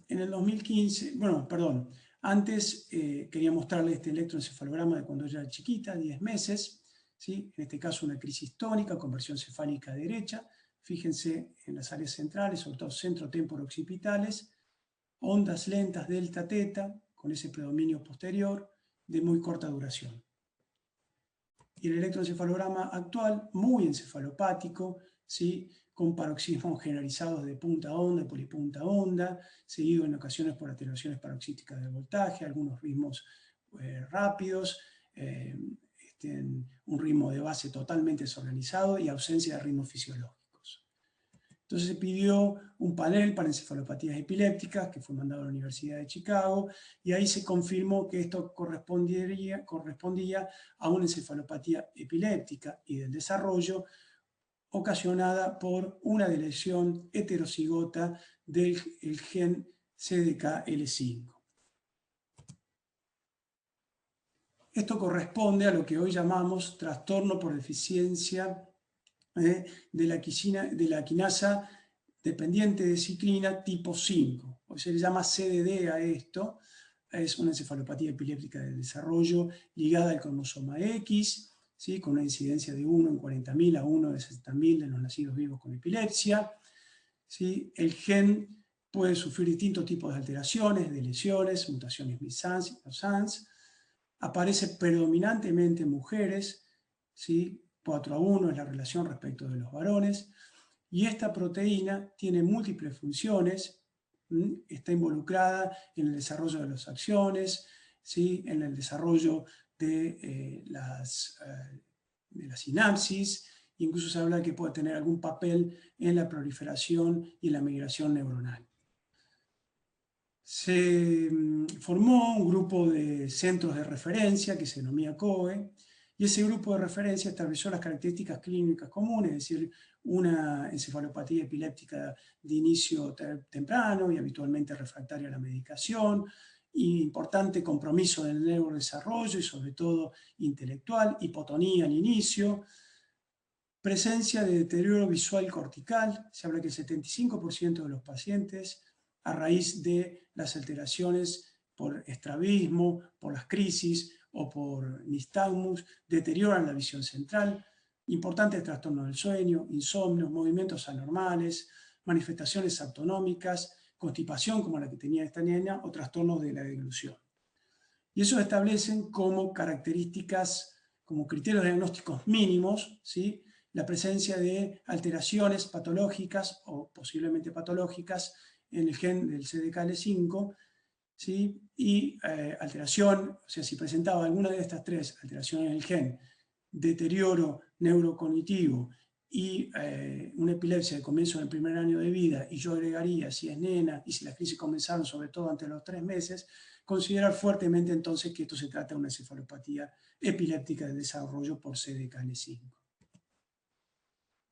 en el 2015, bueno, perdón, antes quería mostrarles este electroencefalograma de cuando ella era chiquita, 10 meses, ¿sí? En este caso una crisis tónica, conversión cefálica derecha. Fíjense en las áreas centrales, sobre todo centro-temporo-occipitales, ondas lentas delta-teta, con ese predominio posterior, de muy corta duración. Y el electroencefalograma actual, muy encefalopático, ¿sí? Con paroxismos generalizados de punta a onda, polipunta a onda, seguido en ocasiones por alteraciones paroxísticas del voltaje, algunos ritmos rápidos, un ritmo de base totalmente desorganizado y ausencia de ritmos fisiológicos. Entonces se pidió un panel para encefalopatías epilépticas que fue mandado a la Universidad de Chicago y ahí se confirmó que esto correspondía a una encefalopatía epiléptica y del desarrollo ocasionada por una deleción heterocigota del gen CDKL5. Esto corresponde a lo que hoy llamamos trastorno por deficiencia de la quinasa dependiente de ciclina tipo 5. Hoy se le llama CDD a esto. Es una encefalopatía epiléptica del desarrollo ligada al cromosoma X, ¿sí? Con una incidencia de 1 en 40.000 a 1 de 60.000 de los nacidos vivos con epilepsia. ¿Sí? El gen puede sufrir distintos tipos de alteraciones, de lesiones, mutaciones missense y no-sans. Aparece predominantemente en mujeres, ¿sí? 4:1 es la relación respecto de los varones, y esta proteína tiene múltiples funciones, está involucrada en el desarrollo de las acciones, ¿sí? En el desarrollo de las sinapsis, incluso se habla de que puede tener algún papel en la proliferación y en la migración neuronal. Se formó un grupo de centros de referencia que se denomina COE, y ese grupo de referencia estableció las características clínicas comunes, es decir, una encefalopatía epiléptica de inicio temprano y habitualmente refractaria a la medicación, importante compromiso del neurodesarrollo y sobre todo intelectual, hipotonía al inicio, presencia de deterioro visual cortical, se habla que el 75% de los pacientes a raíz de las alteraciones por estrabismo, por las crisis o por nistagmus, deterioran la visión central, importantes trastornos del sueño, insomnios, movimientos anormales, manifestaciones autonómicas, constipación como la que tenía esta niña o trastornos de la deglución. Y eso establecen como características, como criterios diagnósticos mínimos, ¿sí? La presencia de alteraciones patológicas o posiblemente patológicas en el gen del CDKL5, ¿sí? Y alteración, o sea, si presentaba alguna de estas tres alteraciones en el gen, deterioro neurocognitivo y una epilepsia de comienzo del primer año de vida, y yo agregaría, si es nena y si las crisis comenzaron sobre todo antes de los 3 meses, considerar fuertemente entonces que esto se trata de una encefalopatía epiléptica de desarrollo por CDKL5.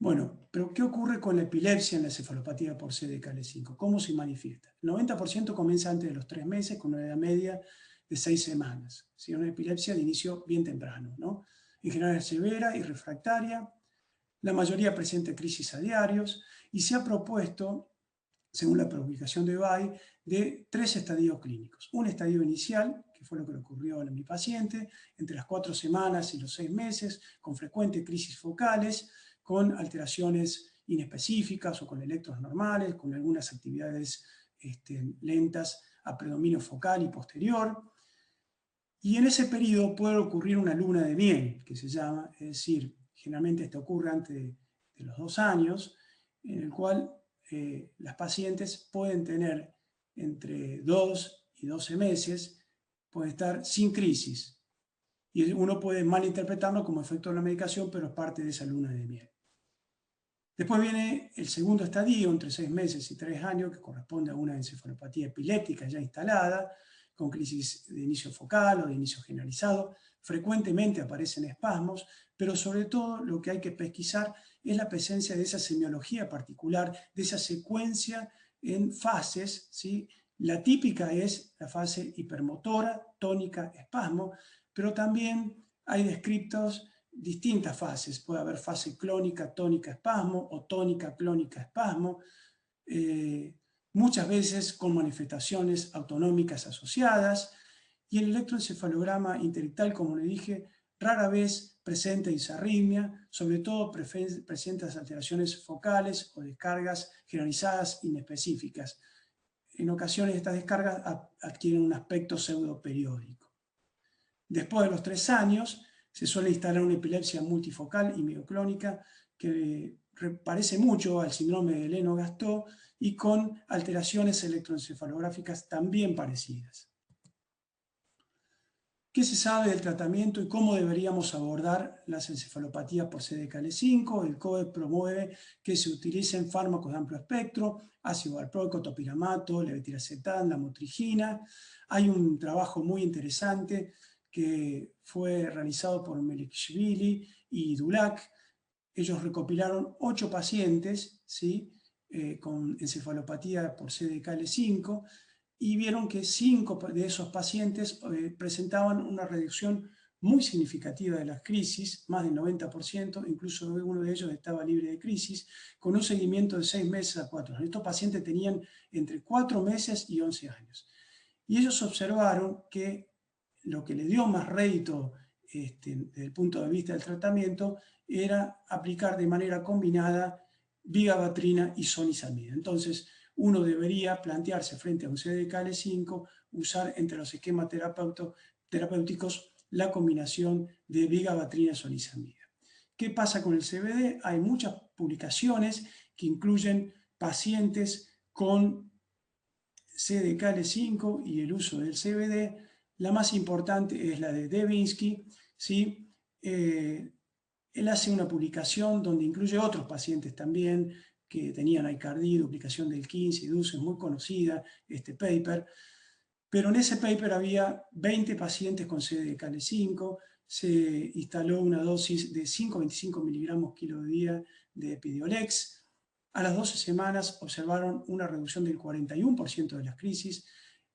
Bueno, pero ¿qué ocurre con la epilepsia en la encefalopatía por CDKL5? ¿Cómo se manifiesta? El 90% comienza antes de los 3 meses con una edad media de 6 semanas. ¿Sí? Una epilepsia de inicio bien temprano, ¿no? En general es severa y refractaria. La mayoría presenta crisis a diarios y se ha propuesto, según la publicación de Bay, de 3 estadios clínicos. Un estadio inicial, que fue lo que le ocurrió a mi paciente, entre las 4 semanas y los 6 meses, con frecuentes crisis focales, con alteraciones inespecíficas o con electros normales, con algunas actividades lentas a predominio focal y posterior. Y en ese periodo puede ocurrir una luna de miel, que se llama, es decir, generalmente esto ocurre antes de los 2 años, en el cual las pacientes pueden tener entre 2 y 12 meses pueden estar sin crisis. Y uno puede malinterpretarlo como efecto de la medicación, pero es parte de esa luna de miel. Después viene el segundo estadio, entre 6 meses y 3 años, que corresponde a una encefalopatía epiléptica ya instalada, con crisis de inicio focal o de inicio generalizado. Frecuentemente aparecen espasmos, pero sobre todo lo que hay que pesquisar es la presencia de esa semiología particular, de esa secuencia en fases, ¿sí? La típica es la fase hipermotora, tónica, espasmo, pero también hay descriptos distintas fases. Puede haber fase clónica, tónica, espasmo o tónica, clónica, espasmo. Muchas veces con manifestaciones autonómicas asociadas. Y el electroencefalograma interictal, como le dije, rara vez presenta disarritmia, sobre todo presenta alteraciones focales o descargas generalizadas inespecíficas. En ocasiones estas descargas adquieren un aspecto pseudoperiódico. Después de los 3 años, se suele instalar una epilepsia multifocal y mioclónica que parece mucho al síndrome de Lennox-Gastaut y con alteraciones electroencefalográficas también parecidas. ¿Qué se sabe del tratamiento y cómo deberíamos abordar las encefalopatías por CDKL5? El COE promueve que se utilicen fármacos de amplio espectro, ácido valproico, topiramato, levetiracetam, lamotrigina. Hay un trabajo muy interesante que fue realizado por Melikishvili y Dulac. Ellos recopilaron 8 pacientes, ¿sí? Con encefalopatía por CDKL5 y vieron que 5 de esos pacientes presentaban una reducción muy significativa de las crisis, más del 90%, incluso uno de ellos estaba libre de crisis, con un seguimiento de 6 meses a 4 años. Estos pacientes tenían entre 4 meses y 11 años. Y ellos observaron que lo que le dio más rédito desde el punto de vista del tratamiento era aplicar de manera combinada vigabatrina y sonizamida. Entonces, uno debería plantearse frente a un CDKL5 usar entre los esquemas terapéuticos la combinación de vigabatrina y sonizamida. ¿Qué pasa con el CBD? Hay muchas publicaciones que incluyen pacientes con CDKL5 y el uso del CBD. La más importante es la de Devinsky, ¿sí? Él hace una publicación donde incluye otros pacientes también que tenían aicardia, duplicación del 15 y DUS, es muy conocida este paper, pero en ese paper había 20 pacientes con CDKL5, se instaló una dosis de 5,25 miligramos kilo de día de Epidiolex. A las 12 semanas observaron una reducción del 41% de las crisis.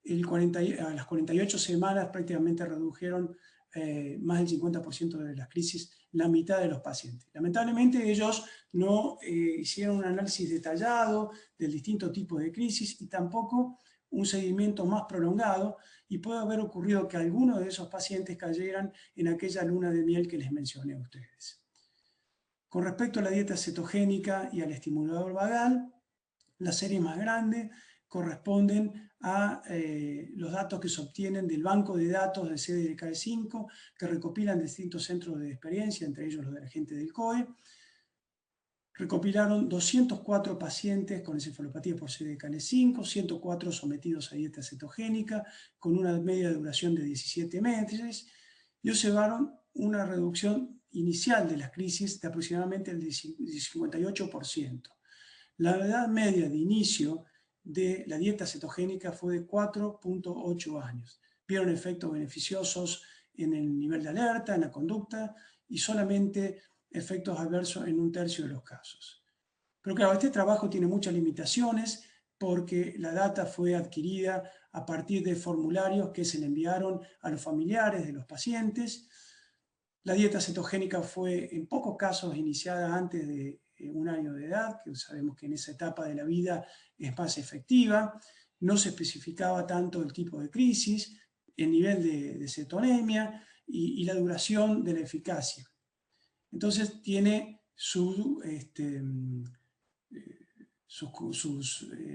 A las 48 semanas prácticamente redujeron más del 50% de las crisis, la mitad de los pacientes. Lamentablemente ellos no hicieron un análisis detallado del distinto tipo de crisis y tampoco un seguimiento más prolongado, y puede haber ocurrido que algunos de esos pacientes cayeran en aquella luna de miel que les mencioné a ustedes. Con respecto a la dieta cetogénica y al estimulador vagal, la serie más grande corresponden a los datos que se obtienen del banco de datos de CDKL5, que recopilan distintos centros de experiencia, entre ellos los de la gente del COE. Recopilaron 204 pacientes con encefalopatía por CDKL5, 104 sometidos a dieta cetogénica, con una media de duración de 17 meses, y observaron una reducción inicial de las crisis de aproximadamente el 58%. La edad media de inicio de la dieta cetogénica fue de 4,8 años. Vieron efectos beneficiosos en el nivel de alerta, en la conducta, y solamente efectos adversos en 1/3 de los casos. Pero claro, este trabajo tiene muchas limitaciones porque la data fue adquirida a partir de formularios que se le enviaron a los familiares de los pacientes. La dieta cetogénica fue en pocos casos iniciada antes de 1 año de edad, que sabemos que en esa etapa de la vida es más efectiva. No se especificaba tanto el tipo de crisis, el nivel de cetonemia y la duración de la eficacia. Entonces tiene su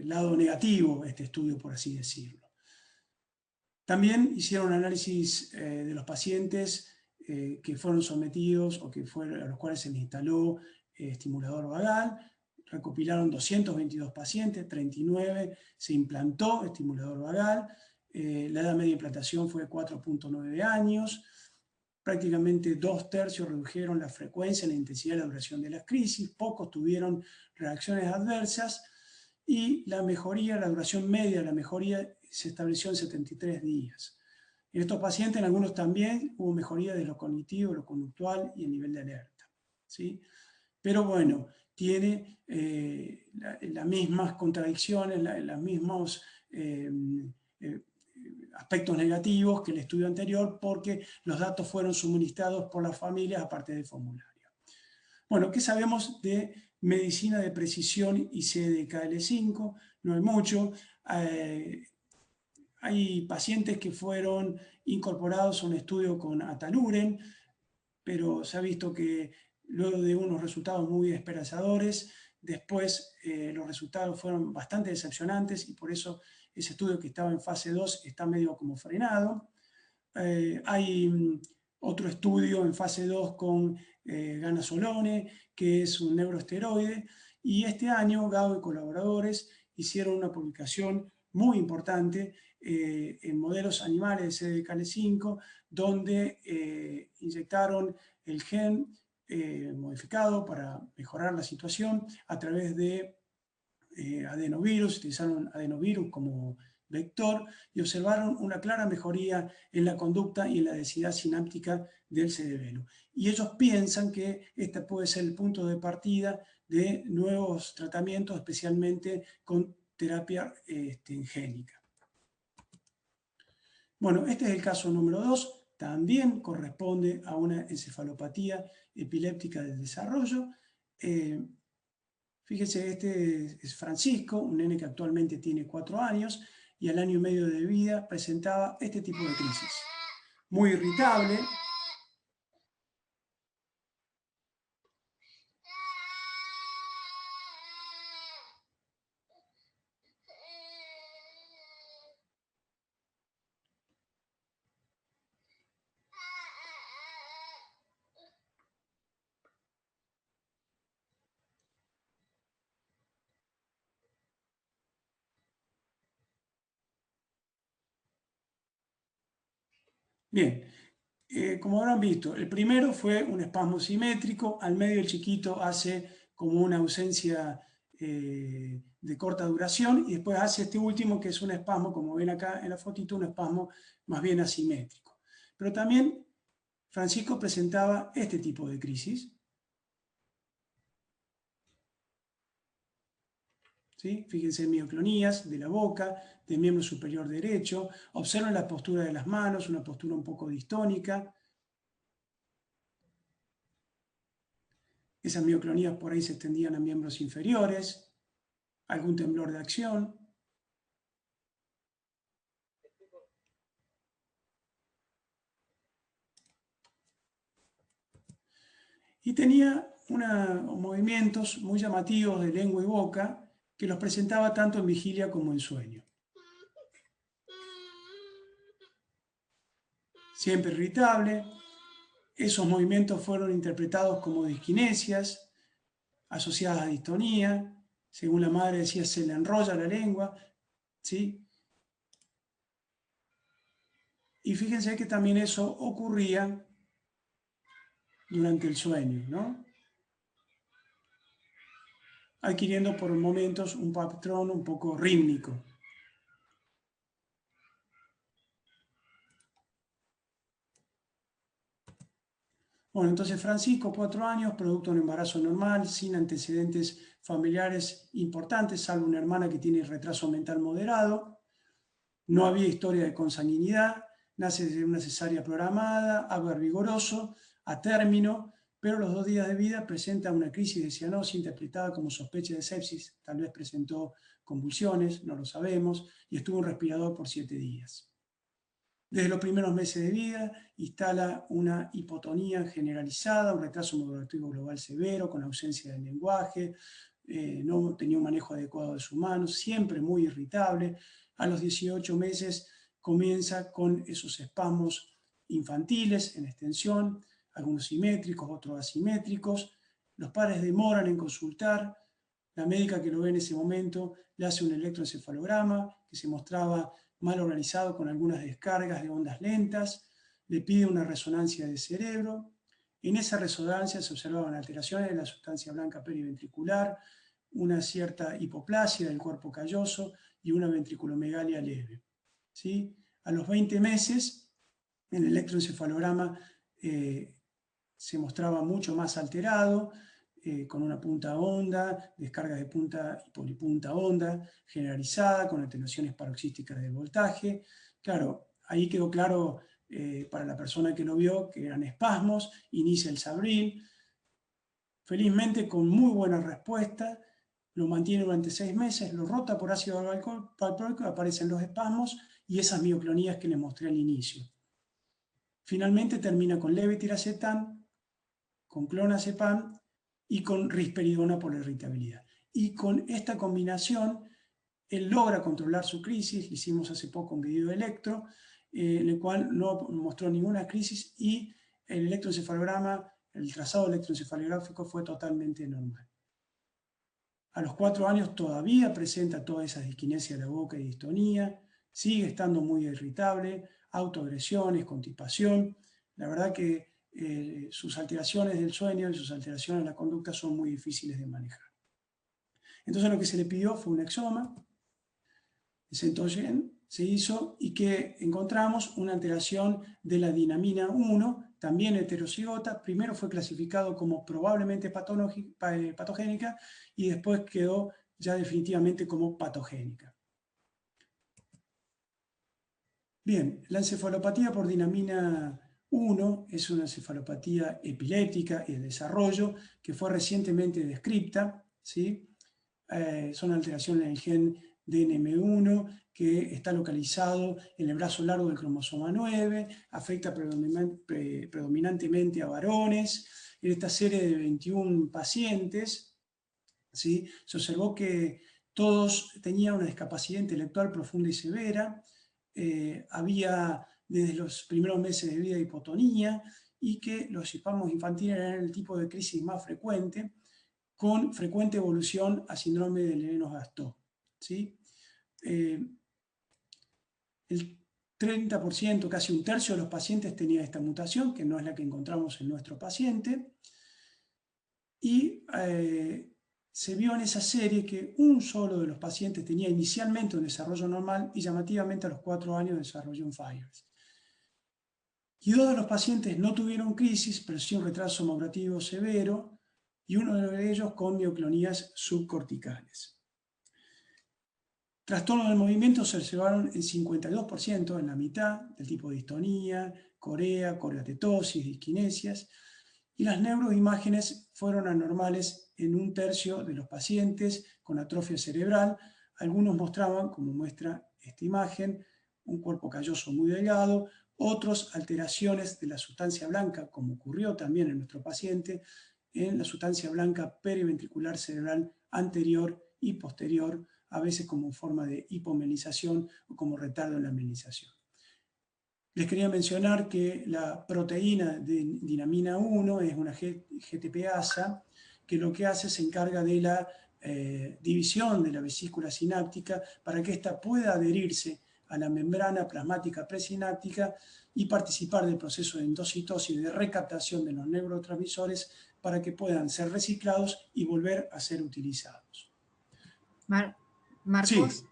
lado negativo este estudio, por así decirlo. También hicieron análisis de los pacientes que fueron sometidos o a los cuales se les instaló estimulador vagal. Recopilaron 222 pacientes, 39 se implantó estimulador vagal. La edad media de implantación fue de 4.9 años. Prácticamente 2/3 redujeron la frecuencia, la intensidad y la duración de las crisis. Pocos tuvieron reacciones adversas. Y la mejoría, la duración media de la mejoría se estableció en 73 días. En estos pacientes, en algunos también, hubo mejoría de lo cognitivo, lo conductual y el nivel de alerta, ¿sí? Pero bueno, tiene las mismas contradicciones, los mismos aspectos negativos que el estudio anterior, porque los datos fueron suministrados por las familias aparte del formulario. Bueno, ¿qué sabemos de medicina de precisión y CDKL5? No hay mucho. Hay pacientes que fueron incorporados a un estudio con Ataluren, pero se ha visto que luego de unos resultados muy esperanzadores, después los resultados fueron bastante decepcionantes y por eso ese estudio que estaba en fase 2 está medio como frenado. Hay otro estudio en fase 2 con ganasolone, que es un neuroesteroide, y este año Gao y colaboradores hicieron una publicación muy importante en modelos animales de CDKL5, donde inyectaron el gen modificado para mejorar la situación a través de adenovirus, utilizaron adenovirus como vector y observaron una clara mejoría en la conducta y en la densidad sináptica del cerebelo. Y ellos piensan que este puede ser el punto de partida de nuevos tratamientos, especialmente con terapia génica. Bueno, este es el caso número 2, también corresponde a una encefalopatía epiléptica del desarrollo. Fíjese, este es Francisco, un nene que actualmente tiene 4 años y al año y medio de vida presentaba este tipo de crisis. Muy irritable. Bien, como habrán visto, el primero fue un espasmo simétrico, al medio el chiquito hace como una ausencia de corta duración y después hace este último que es un espasmo, como ven acá en la fotito, un espasmo más bien asimétrico. Pero también Francisco presentaba este tipo de crisis. ¿Sí? Fíjense en mioclonías de la boca, del miembro superior derecho. Observen la postura de las manos, una postura un poco distónica. Esas mioclonías por ahí se extendían a miembros inferiores. Algún temblor de acción. Y tenía movimientos muy llamativos de lengua y boca que los presentaba tanto en vigilia como en sueño. Siempre irritable. Esos movimientos fueron interpretados como disquinesias asociadas a distonía. Según la madre decía, se le enrolla la lengua, ¿sí? Y fíjense que también eso ocurría durante el sueño, ¿no? Adquiriendo por momentos un patrón un poco rítmico. Bueno, entonces Francisco, 4 años, producto de un embarazo normal, sin antecedentes familiares importantes, salvo una hermana que tiene retraso mental moderado. No había historia de consanguinidad, nace de una cesárea programada, Apgar vigoroso, a término, pero a los 2 días de vida presenta una crisis de cianosis interpretada como sospecha de sepsis, tal vez presentó convulsiones, no lo sabemos, y estuvo en respirador por 7 días. Desde los primeros meses de vida instala una hipotonía generalizada, un retraso madurativo global severo, con ausencia de lenguaje, no tenía un manejo adecuado de sus manos, siempre muy irritable. A los 18 meses comienza con esos espasmos infantiles en extensión, algunos simétricos, otros asimétricos. Los padres demoran en consultar. La médica que lo ve en ese momento le hace un electroencefalograma que se mostraba mal organizado con algunas descargas de ondas lentas, le pide una resonancia de cerebro. En esa resonancia se observaban alteraciones de la sustancia blanca periventricular, una cierta hipoplasia del cuerpo calloso y una ventriculomegalia leve. ¿Sí? A los 20 meses, el electroencefalograma se mostraba mucho más alterado, con una punta honda, descargas de punta y polipunta honda, generalizada, con atenuaciones paroxísticas del voltaje. Claro, ahí quedó claro para la persona que lo vio que eran espasmos, inicia el Sabril. Felizmente, con muy buena respuesta, lo mantiene durante 6 meses, lo rota por ácido valproico, aparecen los espasmos y esas mioclonías que les mostré al inicio. Finalmente termina con levetiracetam, con clonazepam y con risperidona por la irritabilidad. Y con esta combinación, él logra controlar su crisis, lo hicimos hace poco un video de electro, en el cual no mostró ninguna crisis y el electroencefalograma, el trazado electroencefalográfico fue totalmente normal. A los 4 años todavía presenta toda esa disquinesia de la boca y distonía, sigue estando muy irritable, autoagresiones, constipación. La verdad que sus alteraciones del sueño y sus alteraciones de la conducta son muy difíciles de manejar. Entonces lo que se le pidió fue un exoma, el Centogen se hizo y que encontramos una alteración de la dinamina 1, también heterocigota. Primero fue clasificado como probablemente patogénica y después quedó ya definitivamente como patogénica. Bien, la encefalopatía por dinamina 1 es una encefalopatía epiléptica y de desarrollo que fue recientemente descripta, ¿sí? Son alteraciones en el gen DNM1 que está localizado en el brazo largo del cromosoma 9, afecta predominantemente a varones. En esta serie de 21 pacientes, ¿sí?, se observó que todos tenían una discapacidad intelectual profunda y severa, había desde los primeros meses de vida hipotonía y que los espasmos infantiles eran el tipo de crisis más frecuente, con frecuente evolución a síndrome de Lennox-Gastaut, ¿sí? El 30%, casi un tercio de los pacientes tenía esta mutación, que no es la que encontramos en nuestro paciente, y se vio en esa serie que un solo de los pacientes tenía inicialmente un desarrollo normal y llamativamente a los 4 años desarrolló un Fires. Y 2 de los pacientes no tuvieron crisis, pero sí un retraso madurativo severo, y uno de ellos con mioclonías subcorticales. Trastornos del movimiento se observaron en 52%, en la mitad, del tipo de distonía, corea, coreatetosis, disquinesias, y las neuroimágenes fueron anormales en un tercio de los pacientes con atrofia cerebral. Algunos mostraban, como muestra esta imagen, un cuerpo calloso muy delgado, otros alteraciones de la sustancia blanca, como ocurrió también en nuestro paciente, en la sustancia blanca periventricular cerebral anterior y posterior, a veces como forma de hipomelización o como retardo en la melización. Les quería mencionar que la proteína de dinamina 1 es una GTPasa, que lo que hace se encarga de la división de la vesícula sináptica para que ésta pueda adherirse a la membrana plasmática presináptica y participar del proceso de endocitosis y de recaptación de los neurotransmisores para que puedan ser reciclados y volver a ser utilizados. Marcos,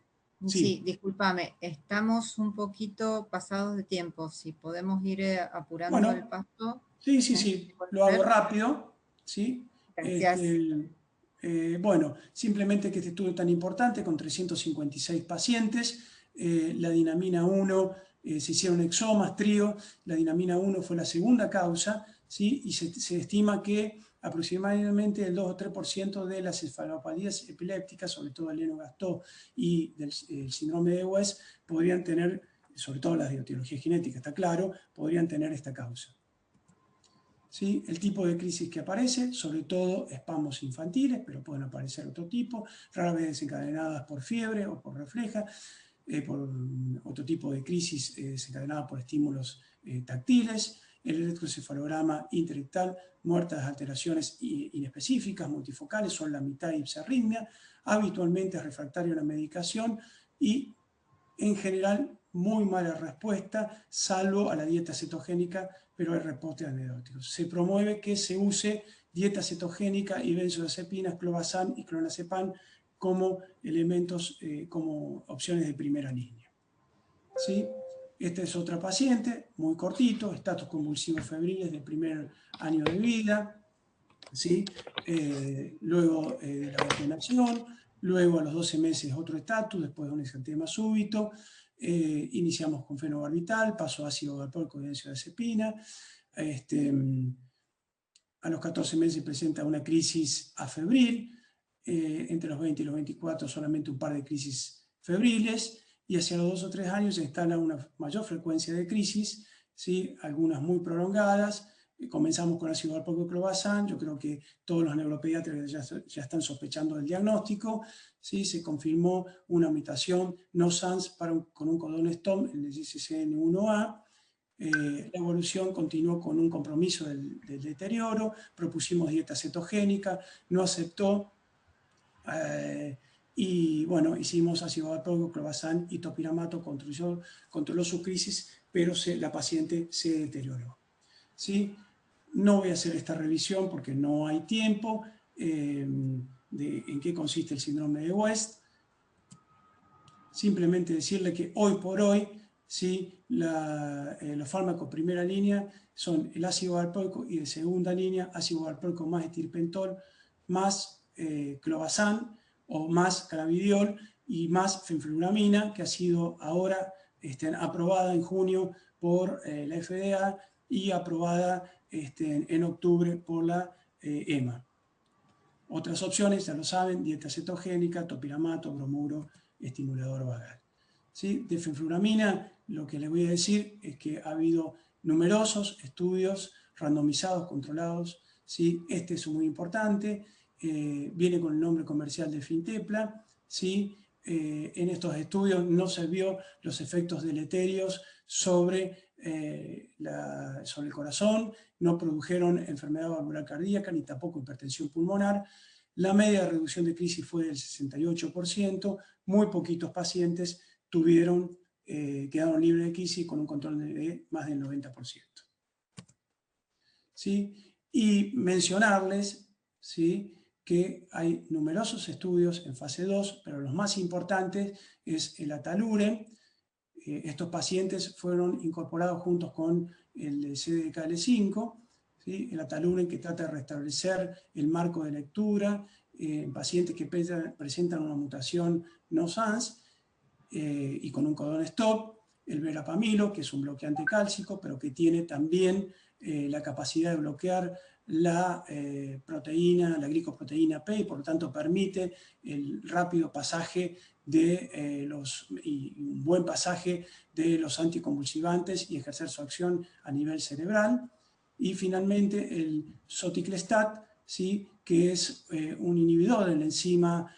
sí, discúlpame, estamos un poquito pasados de tiempo, si podemos ir apurando el bueno, paso. sí, lo hago rápido, ¿sí? Gracias. Bueno, simplemente que este estudio tan importante, con 356 pacientes, la dinamina 1, se hicieron exomas, trío, la dinamina 1 fue la segunda causa, ¿sí? Y se estima que aproximadamente el 2 o 3% de las encefalopatías epilépticas, sobre todo el Lennox-Gastaut y del síndrome de West, podrían tener, sobre todo las de etiología genética, está claro, podrían tener esta causa. ¿Sí? El tipo de crisis que aparece, sobre todo espasmos infantiles, pero pueden aparecer otro tipo, rara vez desencadenadas por fiebre o por refleja, por otro tipo de crisis desencadenada por estímulos táctiles, el electroencefalograma interectal, muertas alteraciones inespecíficas, multifocales, son la mitad hipserritmia, habitualmente es refractario a la medicación y en general muy mala respuesta, salvo a la dieta cetogénica, pero hay reportes anecdóticos. Se promueve que se use dieta cetogénica y benzodiazepinas, clobazam y clonazepam como elementos, como opciones de primera línea. ¿Sí? Esta es otra paciente, muy cortito, estatus convulsivos febriles del primer año de vida, ¿sí? Luego de la vacunación, luego a los 12 meses otro estatus, después de un exantema súbito, iniciamos con fenobarbital, paso a ácido valproico y benzodiazepina, a los 14 meses presenta una crisis afebril, entre los 20 y los 24 solamente un par de crisis febriles, y hacia los 2 o 3 años se instala una mayor frecuencia de crisis, ¿sí? Algunas muy prolongadas. Comenzamos con ácido valproico y clobazam. Yo creo que todos los neuropediatras ya están sospechando del diagnóstico, ¿sí? Se confirmó una mutación no-sans con un codón STOM, el SCN1A. La evolución continuó con un compromiso del deterioro, propusimos dieta cetogénica, no aceptó, y bueno, hicimos ácido valproico, clobazam y topiramato, controló su crisis, pero la paciente se deterioró. ¿Sí? No voy a hacer esta revisión porque no hay tiempo de en qué consiste el síndrome de West. Simplemente decirle que hoy por hoy, ¿sí? Los fármacos primera línea son el ácido valproico y de segunda línea, ácido valproico más estirpentol, más clobazam o más cannabidiol y más fenfluramina, que ha sido ahora aprobada en junio por la FDA y aprobada en octubre por la EMA. Otras opciones, ya lo saben, dieta cetogénica, topiramato, bromuro, estimulador vagal. ¿Sí? De fenfluramina, lo que les voy a decir es que ha habido numerosos estudios randomizados, controlados. ¿Sí? Este es muy importante, viene con el nombre comercial de Fintepla. ¿Sí? En estos estudios no se vio los efectos deleterios sobre el corazón, no produjeron enfermedad valvular cardíaca ni tampoco hipertensión pulmonar. La media de reducción de crisis fue del 68%, muy poquitos pacientes quedaron libres de crisis con un control de más del 90%. ¿Sí? Y mencionarles, ¿sí?, que hay numerosos estudios en fase 2, pero los más importantes es el ataluren. Estos pacientes fueron incorporados juntos con el CDKL5, ¿sí? El ataluren, que trata de restablecer el marco de lectura en pacientes que presentan una mutación no-sans y con un codón stop. El verapamilo, que es un bloqueante cálcico, pero que tiene también la capacidad de bloquear la proteína, la glicoproteína P, y por lo tanto permite el rápido pasaje y un buen pasaje de los anticonvulsivantes y ejercer su acción a nivel cerebral. Y finalmente el soticlestat, ¿sí?, que es un inhibidor de la enzima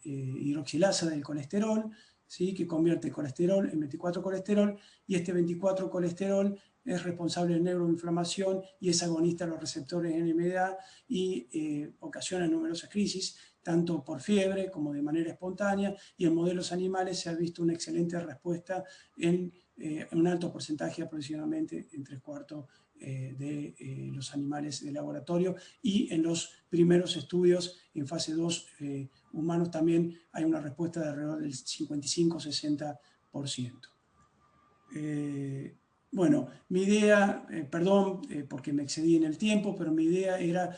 hidroxilasa del colesterol, ¿sí?, que convierte el colesterol en 24-colesterol, y este 24-colesterol es responsable de neuroinflamación y es agonista de los receptores NMDA y ocasiona numerosas crisis, tanto por fiebre como de manera espontánea, y en modelos animales se ha visto una excelente respuesta en un alto porcentaje, aproximadamente en 3/4 de los animales de laboratorio, y en los primeros estudios en fase 2 humanos también hay una respuesta de alrededor del 55-60%. Bueno, mi idea, perdón porque me excedí en el tiempo, pero mi idea era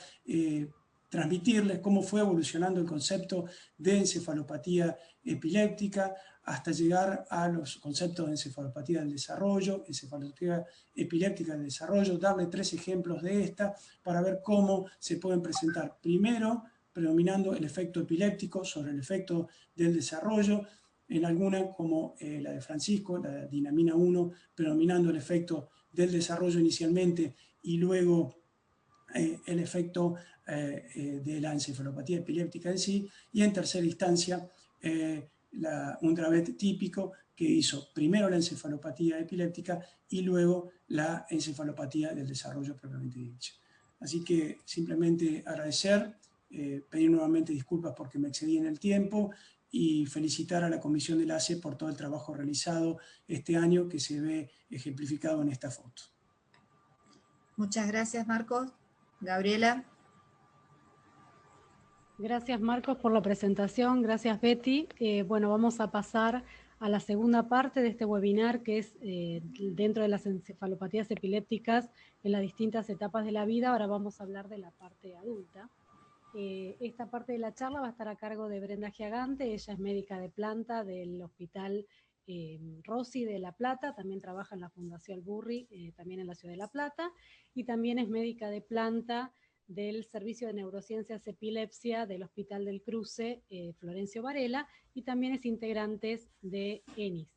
transmitirles cómo fue evolucionando el concepto de encefalopatía epiléptica hasta llegar a los conceptos de encefalopatía del desarrollo, encefalopatía epiléptica del desarrollo, darle 3 ejemplos de esta para ver cómo se pueden presentar. Primero, predominando el efecto epiléptico sobre el efecto del desarrollo, en alguna como la de Francisco, la dinamina 1, predominando el efecto del desarrollo inicialmente y luego el efecto de la encefalopatía epiléptica en sí, y en tercera instancia un Dravet típico que hizo primero la encefalopatía epiléptica y luego la encefalopatía del desarrollo propiamente dicha. Así que simplemente agradecer, pedir nuevamente disculpas porque me excedí en el tiempo, y felicitar a la Comisión del ACE por todo el trabajo realizado este año que se ve ejemplificado en esta foto. Muchas gracias, Marcos. Gabriela. Gracias, Marcos, por la presentación. Gracias, Betty. Bueno, vamos a pasar a la segunda parte de este webinar, que es dentro de las encefalopatías epilépticas en las distintas etapas de la vida. Ahora vamos a hablar de la parte adulta. Esta parte de la charla va a estar a cargo de Brenda Giagante. Ella es médica de planta del Hospital Rossi de La Plata, también trabaja en la Fundación Burri, también en la Ciudad de La Plata, y también es médica de planta del Servicio de Neurociencias Epilepsia del Hospital del Cruce, Florencio Varela, y también es integrante de ENIS.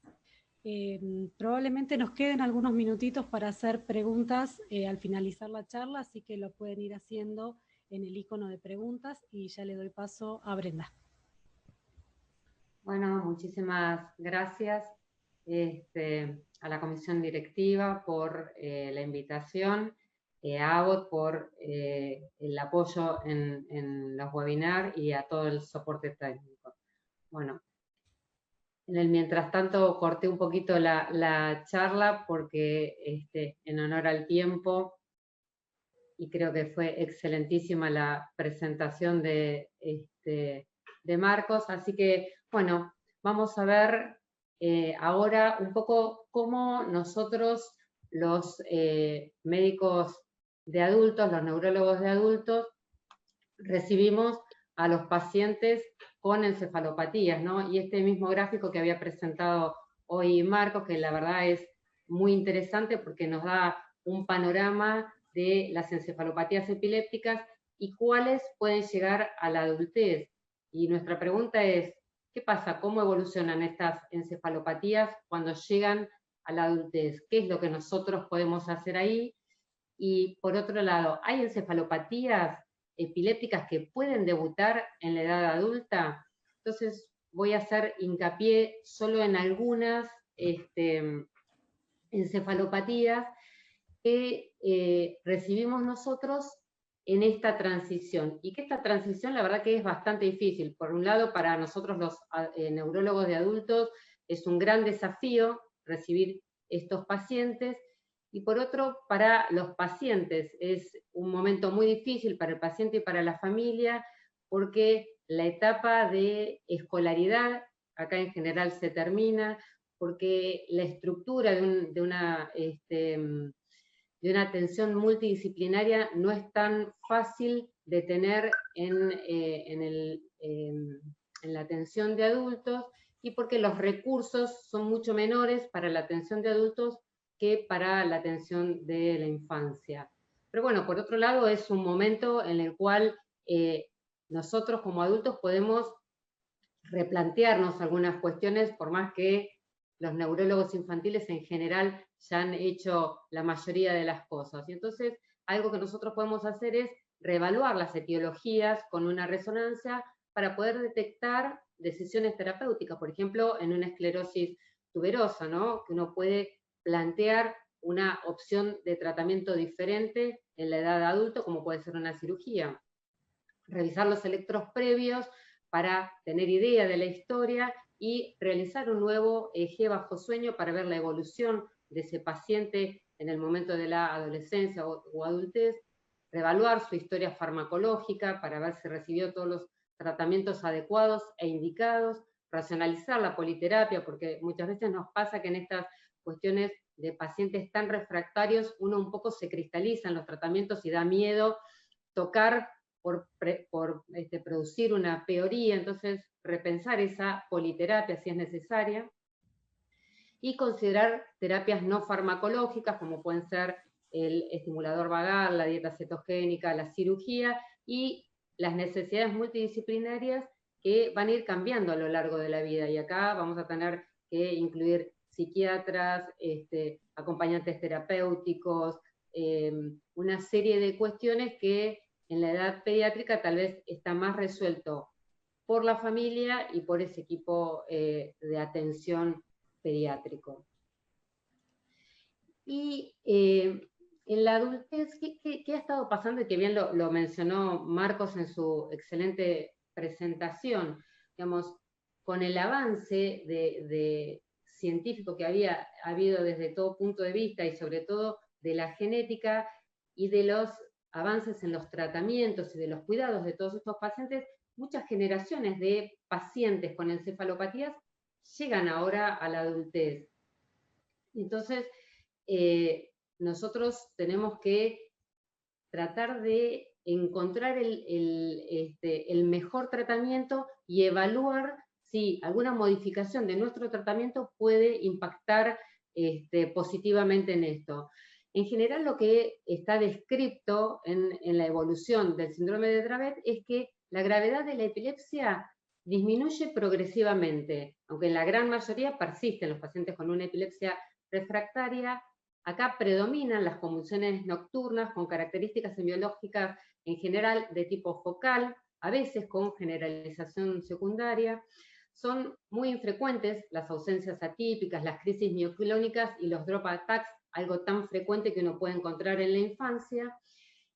Probablemente nos queden algunos minutitos para hacer preguntas al finalizar la charla, así que lo pueden ir haciendo en el icono de preguntas, y ya le doy paso a Brenda. Bueno, muchísimas gracias a la comisión directiva por la invitación, a ABOT por el apoyo en los webinars y a todo el soporte técnico. Bueno, en el mientras tanto corté un poquito la charla porque en honor al tiempo, y creo que fue excelentísima la presentación de Marcos, así que, bueno, vamos a ver ahora un poco cómo nosotros, los médicos de adultos, los neurólogos de adultos, recibimos a los pacientes con encefalopatías, ¿no? Y este mismo gráfico que había presentado hoy Marcos, que la verdad es muy interesante porque nos da un panorama de las encefalopatías epilépticas y cuáles pueden llegar a la adultez. Y nuestra pregunta es, ¿qué pasa? ¿Cómo evolucionan estas encefalopatías cuando llegan a la adultez? ¿Qué es lo que nosotros podemos hacer ahí? Y por otro lado, ¿hay encefalopatías epilépticas que pueden debutar en la edad adulta? Entonces voy a hacer hincapié solo en algunas encefalopatías que recibimos nosotros en esta transición, y que esta transición la verdad que es bastante difícil. Por un lado, para nosotros los neurólogos de adultos es un gran desafío recibir estos pacientes, y por otro, para los pacientes es un momento muy difícil para el paciente y para la familia, porque la etapa de escolaridad acá en general se termina, porque la estructura de una atención multidisciplinaria no es tan fácil de tener en la atención de adultos, y porque los recursos son mucho menores para la atención de adultos que para la atención de la infancia. Pero bueno, por otro lado, es un momento en el cual nosotros como adultos podemos replantearnos algunas cuestiones, por más que los neurólogos infantiles en general ya han hecho la mayoría de las cosas. Y entonces, algo que nosotros podemos hacer es reevaluar las etiologías con una resonancia para poder detectar decisiones terapéuticas, por ejemplo, en una esclerosis tuberosa, ¿no? Que uno puede plantear una opción de tratamiento diferente en la edad adulta, como puede ser una cirugía. Revisar los electros previos para tener idea de la historia y realizar un nuevo EG bajo sueño para ver la evolución de ese paciente en el momento de la adolescencia o adultez, reevaluar su historia farmacológica para ver si recibió todos los tratamientos adecuados e indicados, racionalizar la politerapia, porque muchas veces nos pasa que en estas cuestiones de pacientes tan refractarios uno un poco se cristaliza en los tratamientos y da miedo tocar por producir una peoría, entonces repensar esa politerapia si es necesaria, y considerar terapias no farmacológicas, como pueden ser el estimulador vagal, la dieta cetogénica, la cirugía, y las necesidades multidisciplinarias que van a ir cambiando a lo largo de la vida, y acá vamos a tener que incluir psiquiatras, acompañantes terapéuticos, una serie de cuestiones que en la edad pediátrica tal vez está más resuelto por la familia y por ese equipo de atención pediátrico. Y en la adultez, ¿qué ha estado pasando? Y que bien lo mencionó Marcos en su excelente presentación. Digamos, con el avance científico que había habido desde todo punto de vista, y sobre todo de la genética y de los avances en los tratamientos y de los cuidados de todos estos pacientes, muchas generaciones de pacientes con encefalopatías llegan ahora a la adultez. Entonces, nosotros tenemos que tratar de encontrar el mejor tratamiento y evaluar si alguna modificación de nuestro tratamiento puede impactar positivamente en esto. En general, lo que está descrito en la evolución del síndrome de Dravet es que la gravedad de la epilepsia disminuye progresivamente, aunque en la gran mayoría persisten los pacientes con una epilepsia refractaria. Acá predominan las convulsiones nocturnas con características semiológicas en general de tipo focal, a veces con generalización secundaria. Son muy infrecuentes las ausencias atípicas, las crisis mioclónicas y los drop attacks, algo tan frecuente que uno puede encontrar en la infancia.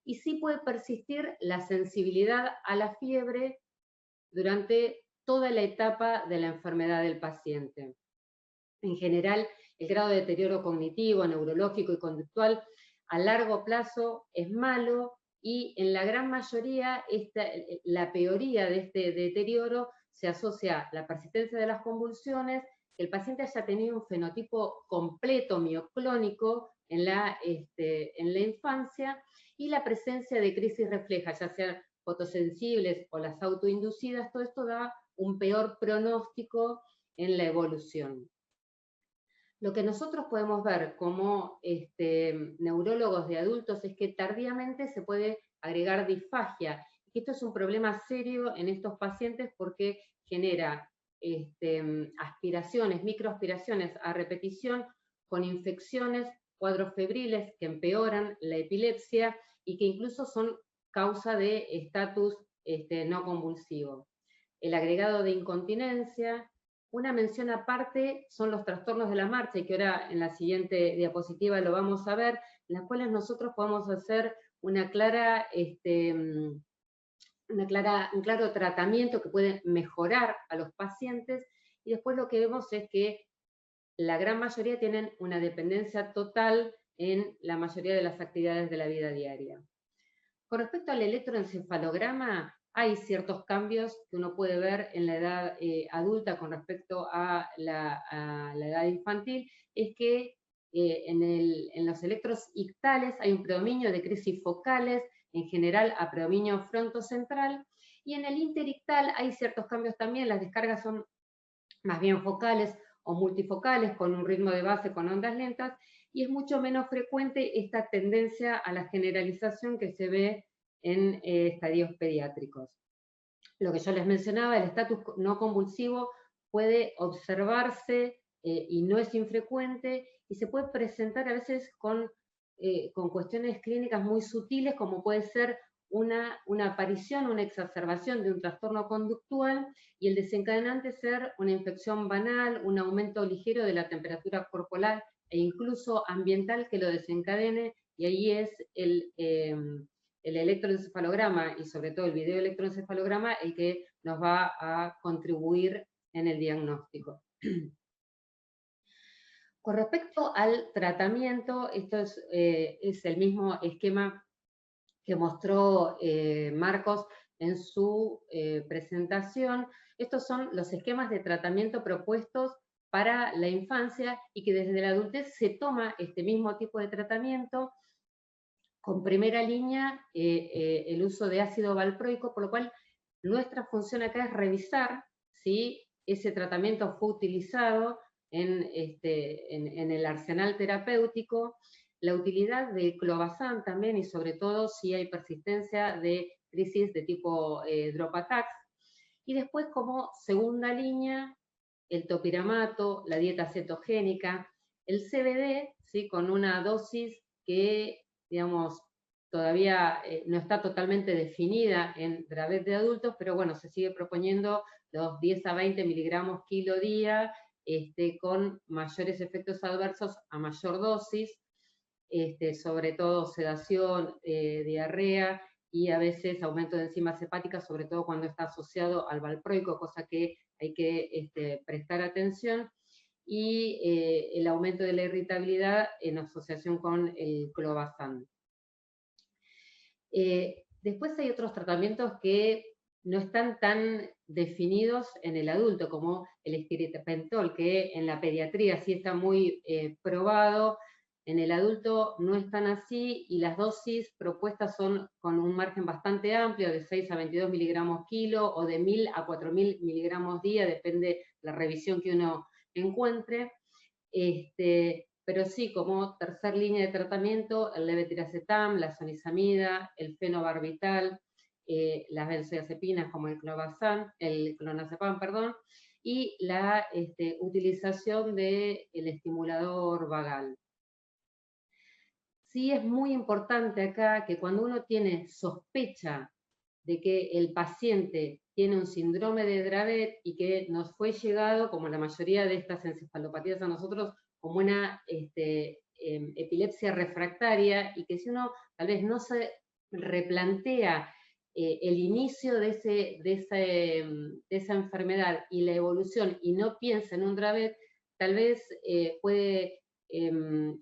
Y sí puede persistir la sensibilidad a la fiebre durante toda la etapa de la enfermedad del paciente. En general, el grado de deterioro cognitivo, neurológico y conductual a largo plazo es malo, y en la gran mayoría la peoría de este deterioro se asocia a la persistencia de las convulsiones, que el paciente haya tenido un fenotipo completo mioclónico en la infancia, y la presencia de crisis reflejas, ya sean fotosensibles o las autoinducidas. Todo esto da un peor pronóstico en la evolución. Lo que nosotros podemos ver como neurólogos de adultos es que tardíamente se puede agregar disfagia, y esto es un problema serio en estos pacientes porque genera aspiraciones, microaspiraciones a repetición, con infecciones, cuadros febriles que empeoran la epilepsia y que incluso son causa de estatus no convulsivo. El agregado de incontinencia. Una mención aparte son los trastornos de la marcha, y que ahora en la siguiente diapositiva lo vamos a ver, en las cuales nosotros podemos hacer un claro tratamiento que puede mejorar a los pacientes, y después lo que vemos es que la gran mayoría tienen una dependencia total en la mayoría de las actividades de la vida diaria. Con respecto al electroencefalograma, hay ciertos cambios que uno puede ver en la edad adulta con respecto a la edad infantil. Es que en los electros ictales hay un predominio de crisis focales, en general a predominio frontocentral, y en el interictal hay ciertos cambios también. Las descargas son más bien focales o multifocales, con un ritmo de base con ondas lentas, y es mucho menos frecuente esta tendencia a la generalización que se ve en estadios pediátricos. Lo que yo les mencionaba, el estatus no convulsivo puede observarse y no es infrecuente, y se puede presentar a veces con cuestiones clínicas muy sutiles, como puede ser una aparición, una exacerbación de un trastorno conductual, y el desencadenante ser una infección banal, un aumento ligero de la temperatura corporal e incluso ambiental que lo desencadene, y ahí es el electroencefalograma y sobre todo el videoelectroencefalograma el que nos va a contribuir en el diagnóstico. Con respecto al tratamiento, esto es el mismo esquema que mostró Marcos en su presentación. Estos son los esquemas de tratamiento propuestos para la infancia, y que desde la adultez se toma este mismo tipo de tratamiento. Con primera línea, el uso de ácido valproico, por lo cual nuestra función acá es revisar si ese tratamiento fue utilizado en el arsenal terapéutico, la utilidad de clobazam también, y sobre todo si hay persistencia de crisis de tipo drop attacks. Y después, como segunda línea, el topiramato, la dieta cetogénica, el CBD, ¿sí?, con una dosis que, digamos, todavía no está totalmente definida en Dravet de adultos, pero bueno, se sigue proponiendo los 10 a 20 miligramos kilo día, con mayores efectos adversos a mayor dosis, sobre todo sedación, diarrea, y a veces aumento de enzimas hepáticas, sobre todo cuando está asociado al valproico, cosa que hay que prestar atención, y el aumento de la irritabilidad en asociación con el clobazam. Después hay otros tratamientos que no están tan definidos en el adulto, como el estiripentol, que en la pediatría sí está muy probado. En el adulto no es tan así, y las dosis propuestas son con un margen bastante amplio, de 6 a 22 miligramos kilo, o de 1000 a 4000 miligramos día, depende la revisión que uno encuentre. Pero sí, como tercer línea de tratamiento, el levetiracetam, la sonizamida, el fenobarbital, las benzodiazepinas como el clonazepam, y la utilización del estimulador vagal. Sí es muy importante acá que cuando uno tiene sospecha de que el paciente tiene un síndrome de Dravet y que nos fue llegado, como la mayoría de estas encefalopatías a nosotros, como una epilepsia refractaria, y que si uno tal vez no se replantea el inicio de esa enfermedad y la evolución, y no piensa en un Dravet, tal vez puede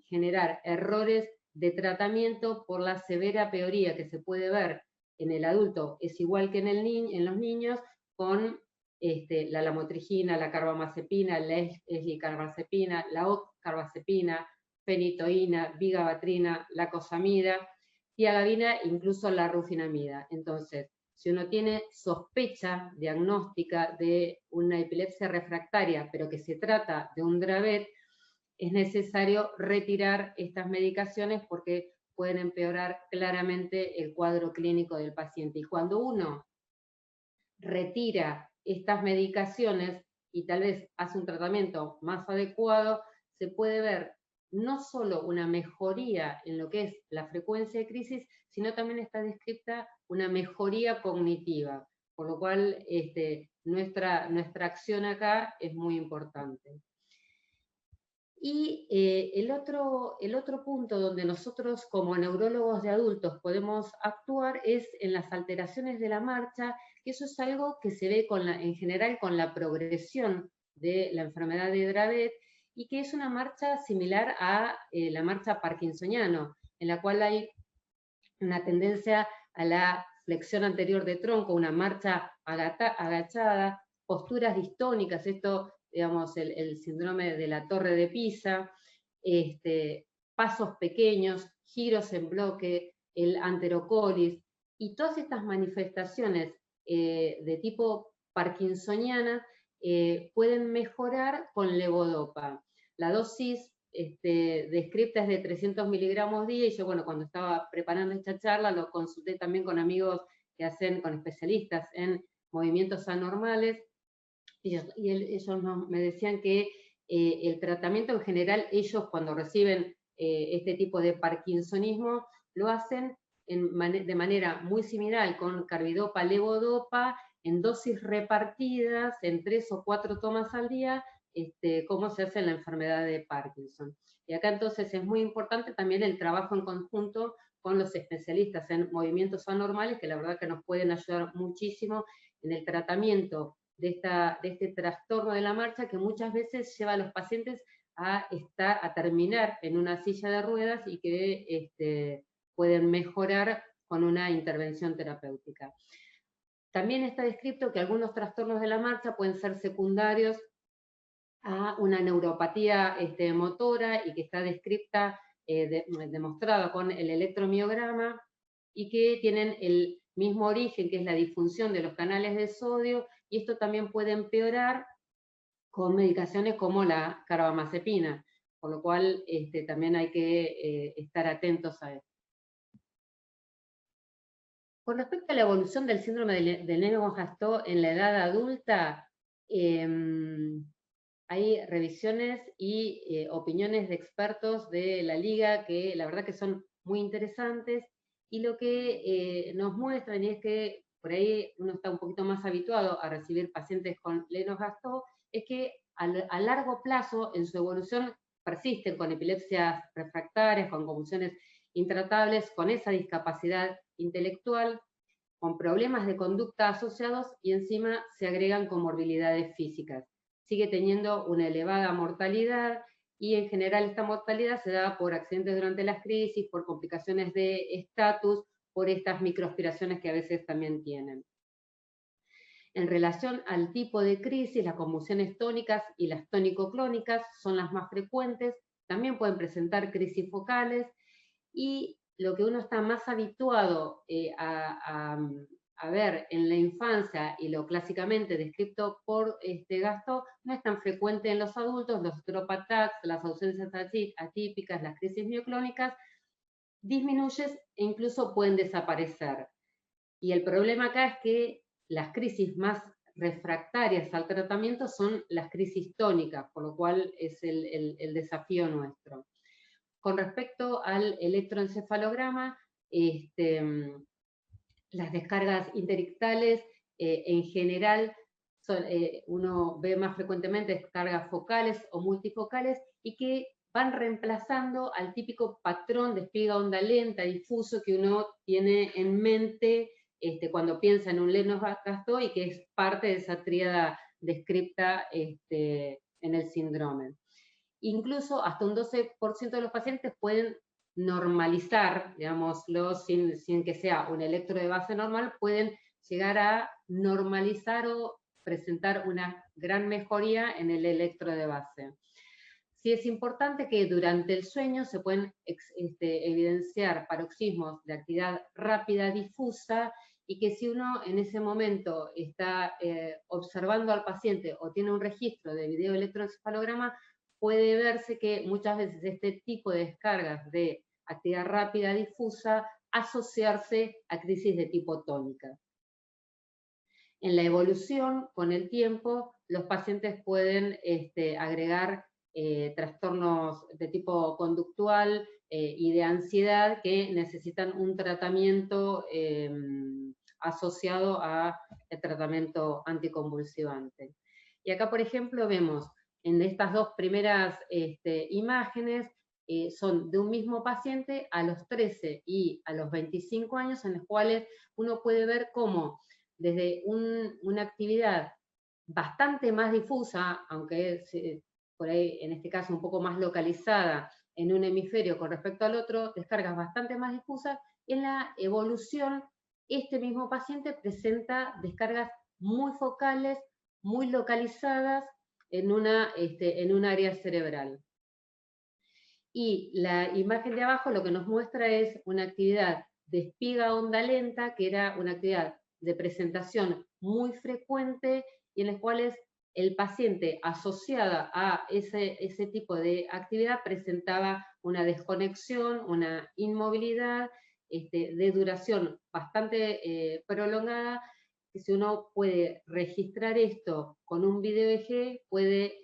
generar errores de tratamiento por la severa peoría que se puede ver en el adulto. Es igual que en los niños, con la lamotrigina, la carbamazepina, la eslicarbazepina, la oxcarbazepina, fenitoína, vigabatrina, la cosamida, tiagabina, incluso la rufinamida. Entonces, si uno tiene sospecha diagnóstica de una epilepsia refractaria, pero que se trata de un Dravet, es necesario retirar estas medicaciones porque pueden empeorar claramente el cuadro clínico del paciente. Y cuando uno retira estas medicaciones y tal vez hace un tratamiento más adecuado, se puede ver no solo una mejoría en lo que es la frecuencia de crisis, sino también está descrita una mejoría cognitiva, por lo cual nuestra acción acá es muy importante. Y el otro punto donde nosotros como neurólogos de adultos podemos actuar es en las alteraciones de la marcha, que eso es algo que se ve en general con la progresión de la enfermedad de Dravet, y que es una marcha similar a la marcha parkinsoniana, en la cual hay una tendencia a la flexión anterior de tronco, una marcha agachada, posturas distónicas, esto, digamos, el síndrome de la Torre de Pisa, pasos pequeños, giros en bloque, el anterocolis, y todas estas manifestaciones de tipo parkinsoniana pueden mejorar con levodopa. La dosis descripta es de 300 miligramos día, y yo, bueno, cuando estaba preparando esta charla, lo consulté también con amigos con especialistas en movimientos anormales, y ellos me decían que el tratamiento en general, ellos cuando reciben este tipo de parkinsonismo, lo hacen de manera muy similar, con carbidopa, levodopa, en dosis repartidas, en 3 o 4 tomas al día, cómo se hace en la enfermedad de Parkinson. Y acá entonces es muy importante también el trabajo en conjunto con los especialistas en movimientos anormales, que la verdad que nos pueden ayudar muchísimo en el tratamiento de este trastorno de la marcha, que muchas veces lleva a los pacientes a terminar en una silla de ruedas, y que pueden mejorar con una intervención terapéutica. También está descrito que algunos trastornos de la marcha pueden ser secundarios a una neuropatía motora, y que está descrita, demostrada con el electromiograma, y que tienen el mismo origen, que es la disfunción de los canales de sodio, y esto también puede empeorar con medicaciones como la carbamazepina, por lo cual también hay que estar atentos a esto. Con respecto a la evolución del síndrome de Lennox-Gastaut en la edad adulta, hay revisiones y opiniones de expertos de la Liga que la verdad que son muy interesantes, y lo que nos muestran es que por ahí uno está un poquito más habituado a recibir pacientes con Lennox-Gastaut, es que a largo plazo en su evolución persisten con epilepsias refractarias, con convulsiones intratables, con esa discapacidad intelectual, con problemas de conducta asociados y encima se agregan comorbilidades físicas. Sigue teniendo una elevada mortalidad y en general esta mortalidad se da por accidentes durante las crisis, por complicaciones de estatus, por estas microaspiraciones que a veces también tienen. En relación al tipo de crisis, las convulsiones tónicas y las tónico-clónicas son las más frecuentes, también pueden presentar crisis focales, y lo que uno está más habituado a ver en la infancia y lo clásicamente descrito por Gastaut no es tan frecuente en los adultos. Los drop attacks, las ausencias atípicas, las crisis mioclónicas disminuyen e incluso pueden desaparecer. Y el problema acá es que las crisis más refractarias al tratamiento son las crisis tónicas, por lo cual es el desafío nuestro. Con respecto al electroencefalograma, las descargas interictales en general uno ve más frecuentemente descargas focales o multifocales y que van reemplazando al típico patrón de espiga onda lenta, difuso, que uno tiene en mente cuando piensa en un Lennox-Gastaut y que es parte de esa tríada descripta en el síndrome. Incluso hasta un 12% de los pacientes pueden normalizar, digámoslo, sin que sea un electro de base normal, pueden llegar a normalizar o presentar una gran mejoría en el electro de base. Sí es importante que durante el sueño se pueden evidenciar paroxismos de actividad rápida difusa, y que si uno en ese momento está observando al paciente o tiene un registro de video electroencefalograma, puede verse que muchas veces este tipo de descargas de actividad rápida difusa asociarse a crisis de tipo tónica. En la evolución, con el tiempo, los pacientes pueden agregar trastornos de tipo conductual y de ansiedad que necesitan un tratamiento asociado al tratamiento anticonvulsivante. Y acá, por ejemplo, vemos en estas dos primeras imágenes, son de un mismo paciente a los 13 y a los 25 años, en los cuales uno puede ver cómo desde una actividad bastante más difusa, aunque es por ahí en este caso un poco más localizada en un hemisferio con respecto al otro, descargas bastante más difusas, en la evolución este mismo paciente presenta descargas muy focales, muy localizadas en un área cerebral. Y la imagen de abajo lo que nos muestra es una actividad de espiga onda lenta, que era una actividad de presentación muy frecuente y en las cuales el paciente asociada a ese tipo de actividad presentaba una desconexión, una inmovilidad de duración bastante prolongada, que si uno puede registrar esto con un video EEG, puede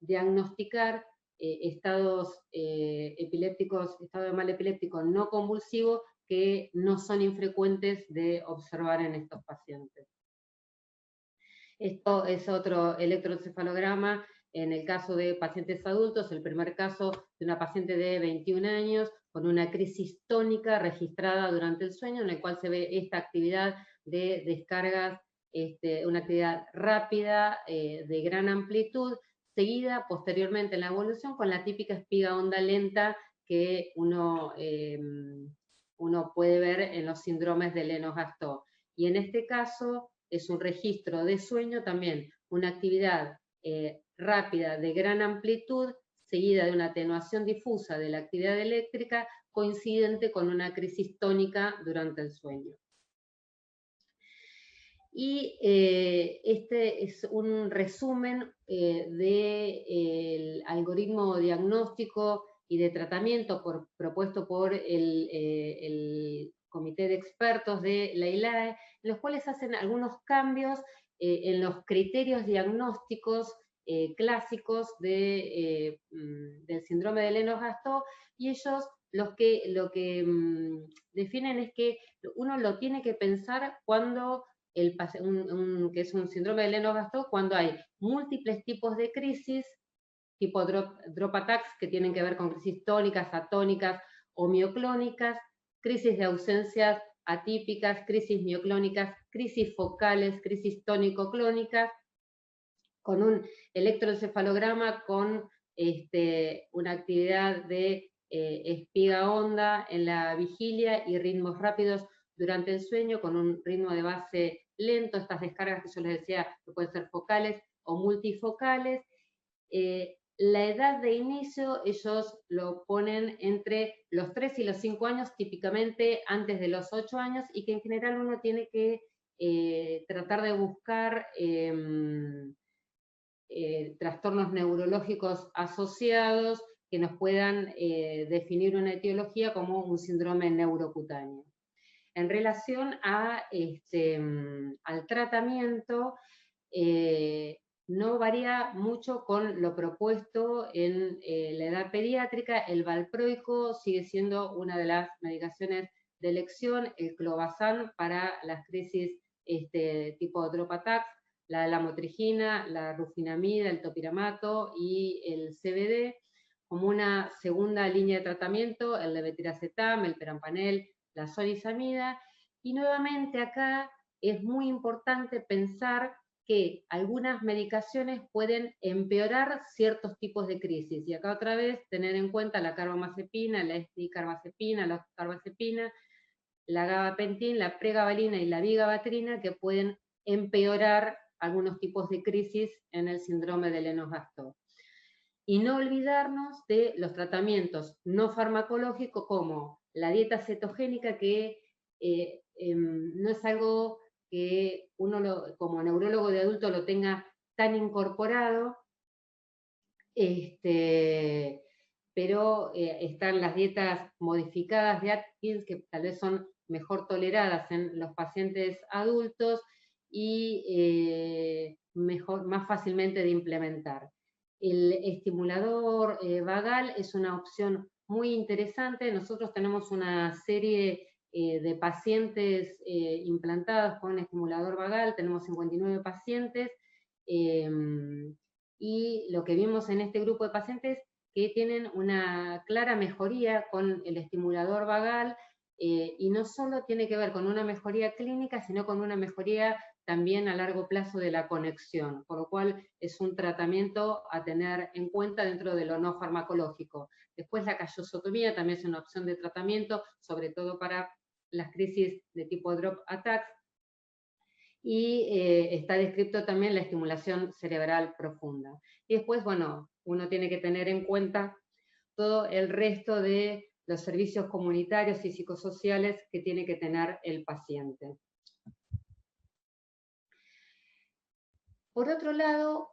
diagnosticar estados epilépticos, estado de mal epiléptico no convulsivo, que no son infrecuentes de observar en estos pacientes. Esto es otro electroencefalograma en el caso de pacientes adultos, el primer caso de una paciente de 21 años con una crisis tónica registrada durante el sueño, en el cual se ve esta actividad de descargas, una actividad rápida, de gran amplitud, seguida posteriormente en la evolución con la típica espiga onda lenta que uno puede ver en los síndromes de Lennox-Gastaut. Y en este caso es un registro de sueño también, una actividad rápida de gran amplitud, seguida de una atenuación difusa de la actividad eléctrica, coincidente con una crisis tónica durante el sueño. Y este es un resumen del algoritmo diagnóstico y de tratamiento propuesto por el comité de expertos de la ILAE, en los cuales hacen algunos cambios en los criterios diagnósticos clásicos del síndrome de Lennox-Gastaut, y ellos lo que definen es que uno lo tiene que pensar cuando que es un síndrome de Lennox-Gastaut, cuando hay múltiples tipos de crisis, tipo drop attacks, que tienen que ver con crisis tónicas, atónicas o mioclónicas, crisis de ausencias atípicas, crisis mioclónicas, crisis focales, crisis tónico-clónicas, con un electroencefalograma con una actividad de espiga honda en la vigilia y ritmos rápidos durante el sueño, con un ritmo de base lento, estas descargas que yo les decía que pueden ser focales o multifocales. La edad de inicio ellos lo ponen entre los 3 y los 5 años, típicamente antes de los 8 años, y que en general uno tiene que tratar de buscar trastornos neurológicos asociados que nos puedan definir una etiología como un síndrome neurocutáneo. En relación a, al tratamiento, no varía mucho con lo propuesto en la edad pediátrica. El valproico sigue siendo una de las medicaciones de elección, el clobazam para las crisis tipo drop attacks, la lamotrigina, la rufinamida, el topiramato y el CBD. Como una segunda línea de tratamiento, el levetiracetam, el perampanel, la zonisamida. Y nuevamente acá es muy importante pensar que algunas medicaciones pueden empeorar ciertos tipos de crisis. Y acá otra vez tener en cuenta la carbamazepina, la esticarbazepina, la carbazepina, la gabapentin, la pregabalina y la vigabatrina, que pueden empeorar algunos tipos de crisis en el síndrome de Lennox-Gastaut. Y no olvidarnos de los tratamientos no farmacológicos como la dieta cetogénica, que no es algo que uno como neurólogo de adulto lo tenga tan incorporado, pero están las dietas modificadas de Atkins, que tal vez son mejor toleradas en los pacientes adultos y más fácilmente de implementar. El estimulador vagal es una opción muy interesante. Nosotros tenemos una serie de pacientes implantados con estimulador vagal, tenemos 59 pacientes, y lo que vimos en este grupo de pacientes que tienen una clara mejoría con el estimulador vagal, y no solo tiene que ver con una mejoría clínica, sino con una mejoría también a largo plazo de la conexión, por lo cual es un tratamiento a tener en cuenta dentro de lo no farmacológico. Después la callosotomía también es una opción de tratamiento, sobre todo para las crisis de tipo drop attacks, y está descrito también la estimulación cerebral profunda. Y después, bueno, uno tiene que tener en cuenta todo el resto de los servicios comunitarios y psicosociales que tiene que tener el paciente. Por otro lado,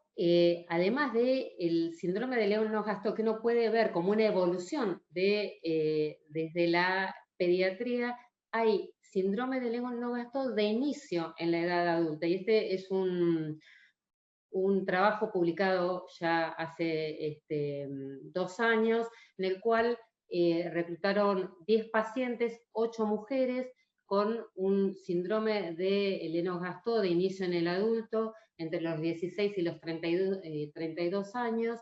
además del síndrome de Lennox-Gastaut, que uno puede ver como una evolución desde la pediatría, hay síndrome de Lennox-Gastaut de inicio en la edad adulta, y este es un trabajo publicado ya hace 2 años, en el cual reclutaron 10 pacientes, 8 mujeres, con un síndrome de Lennox-Gastaut de inicio en el adulto, entre los 16 y los 32 años,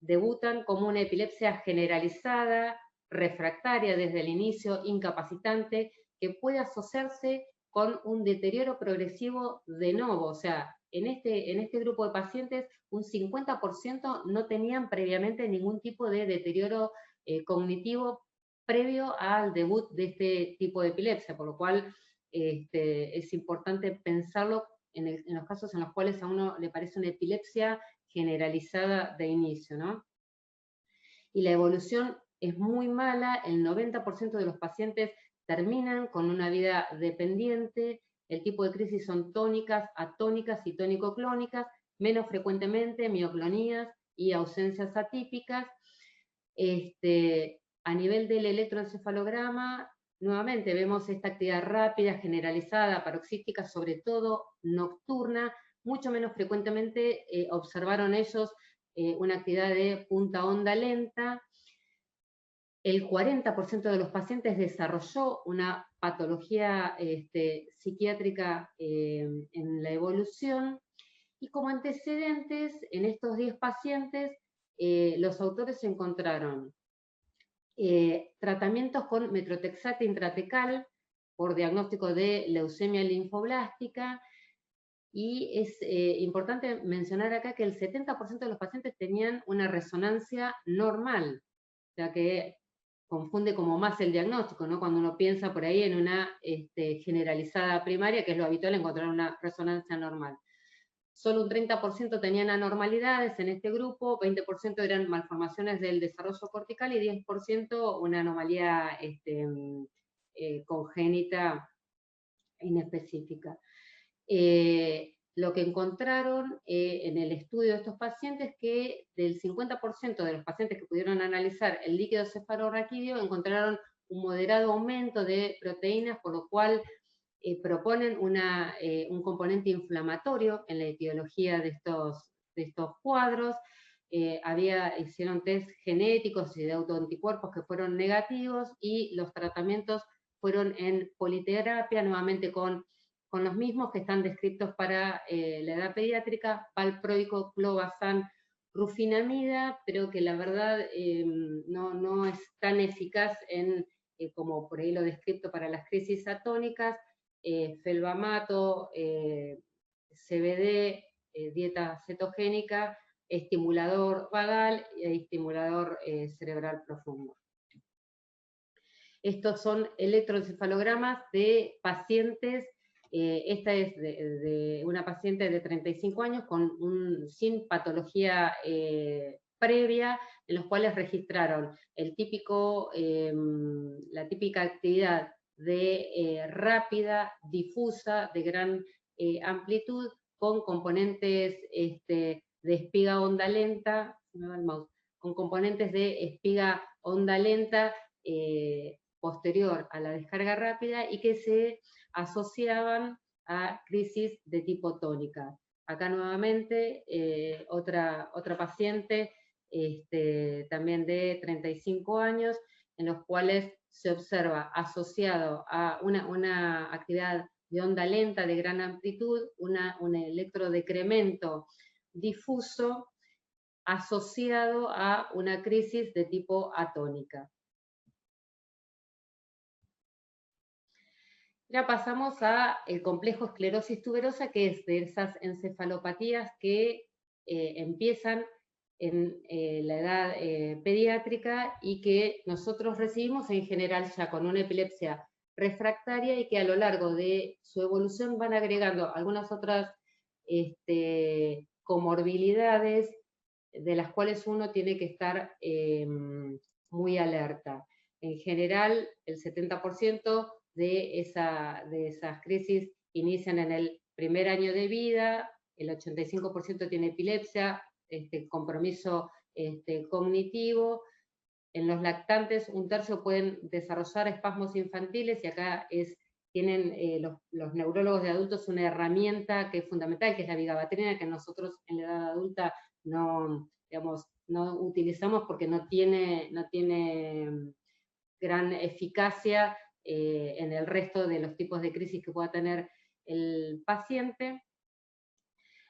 debutan como una epilepsia generalizada, refractaria desde el inicio, incapacitante, que puede asociarse con un deterioro progresivo de novo. O sea, en este grupo de pacientes, un 50% no tenían previamente ningún tipo de deterioro cognitivo previo al debut de este tipo de epilepsia, por lo cual es importante pensarlo en los casos en los cuales a uno le parece una epilepsia generalizada de inicio, ¿no? Y la evolución es muy mala, el 90% de los pacientes terminan con una vida dependiente, el tipo de crisis son tónicas, atónicas y tónico-clónicas, menos frecuentemente mioclonías y ausencias atípicas. A nivel del electroencefalograma, nuevamente vemos esta actividad rápida, generalizada, paroxística, sobre todo nocturna. Mucho menos frecuentemente observaron ellos una actividad de punta onda lenta. El 40% de los pacientes desarrolló una patología psiquiátrica en la evolución, y como antecedentes, en estos 10 pacientes, los autores encontraron tratamientos con metrotexate intratecal por diagnóstico de leucemia linfoblástica, y es importante mencionar acá que el 70% de los pacientes tenían una resonancia normal, o sea que confunde como más el diagnóstico, ¿no? Cuando uno piensa por ahí en una generalizada primaria, que es lo habitual encontrar una resonancia normal. Solo un 30% tenían anormalidades en este grupo, 20% eran malformaciones del desarrollo cortical y 10% una anomalía congénita inespecífica. Lo que encontraron en el estudio de estos pacientes, que del 50% de los pacientes que pudieron analizar el líquido cefalorraquídeo, encontraron un moderado aumento de proteínas, por lo cual proponen un componente inflamatorio en la etiología de estos cuadros. Hicieron test genéticos y de autoanticuerpos que fueron negativos, y los tratamientos fueron en politerapia, nuevamente con los mismos que están descritos para la edad pediátrica: valproico, clobazam, rufinamida, pero que la verdad no es tan eficaz como por ahí lo descrito para las crisis atónicas. Felbamato, CBD, dieta cetogénica, estimulador vagal y estimulador cerebral profundo. Estos son electroencefalogramas de pacientes. Esta es de una paciente de 35 años sin patología previa, en los cuales registraron la típica actividad de rápida, difusa, de gran amplitud, con componentes de espiga onda lenta, con componentes de espiga onda lenta posterior a la descarga rápida, y que se asociaban a crisis de tipo tónica. Acá nuevamente otra paciente también de 35 años, en los cuales se observa asociado a una actividad de onda lenta de gran amplitud, un electrodecremento difuso asociado a una crisis de tipo atónica. Ya pasamos al complejo esclerosis tuberosa, que es de esas encefalopatías que empiezan en la edad pediátrica y que nosotros recibimos en general ya con una epilepsia refractaria, y que a lo largo de su evolución van agregando algunas otras comorbilidades de las cuales uno tiene que estar muy alerta. En general, el 70% de esas crisis inician en el primer año de vida, el 85% tiene epilepsia, compromiso cognitivo. En los lactantes, un tercio pueden desarrollar espasmos infantiles, y acá tienen los neurólogos de adultos una herramienta que es fundamental, que es la vigabatrina, que nosotros en la edad adulta no utilizamos porque no tiene gran eficacia en el resto de los tipos de crisis que pueda tener el paciente.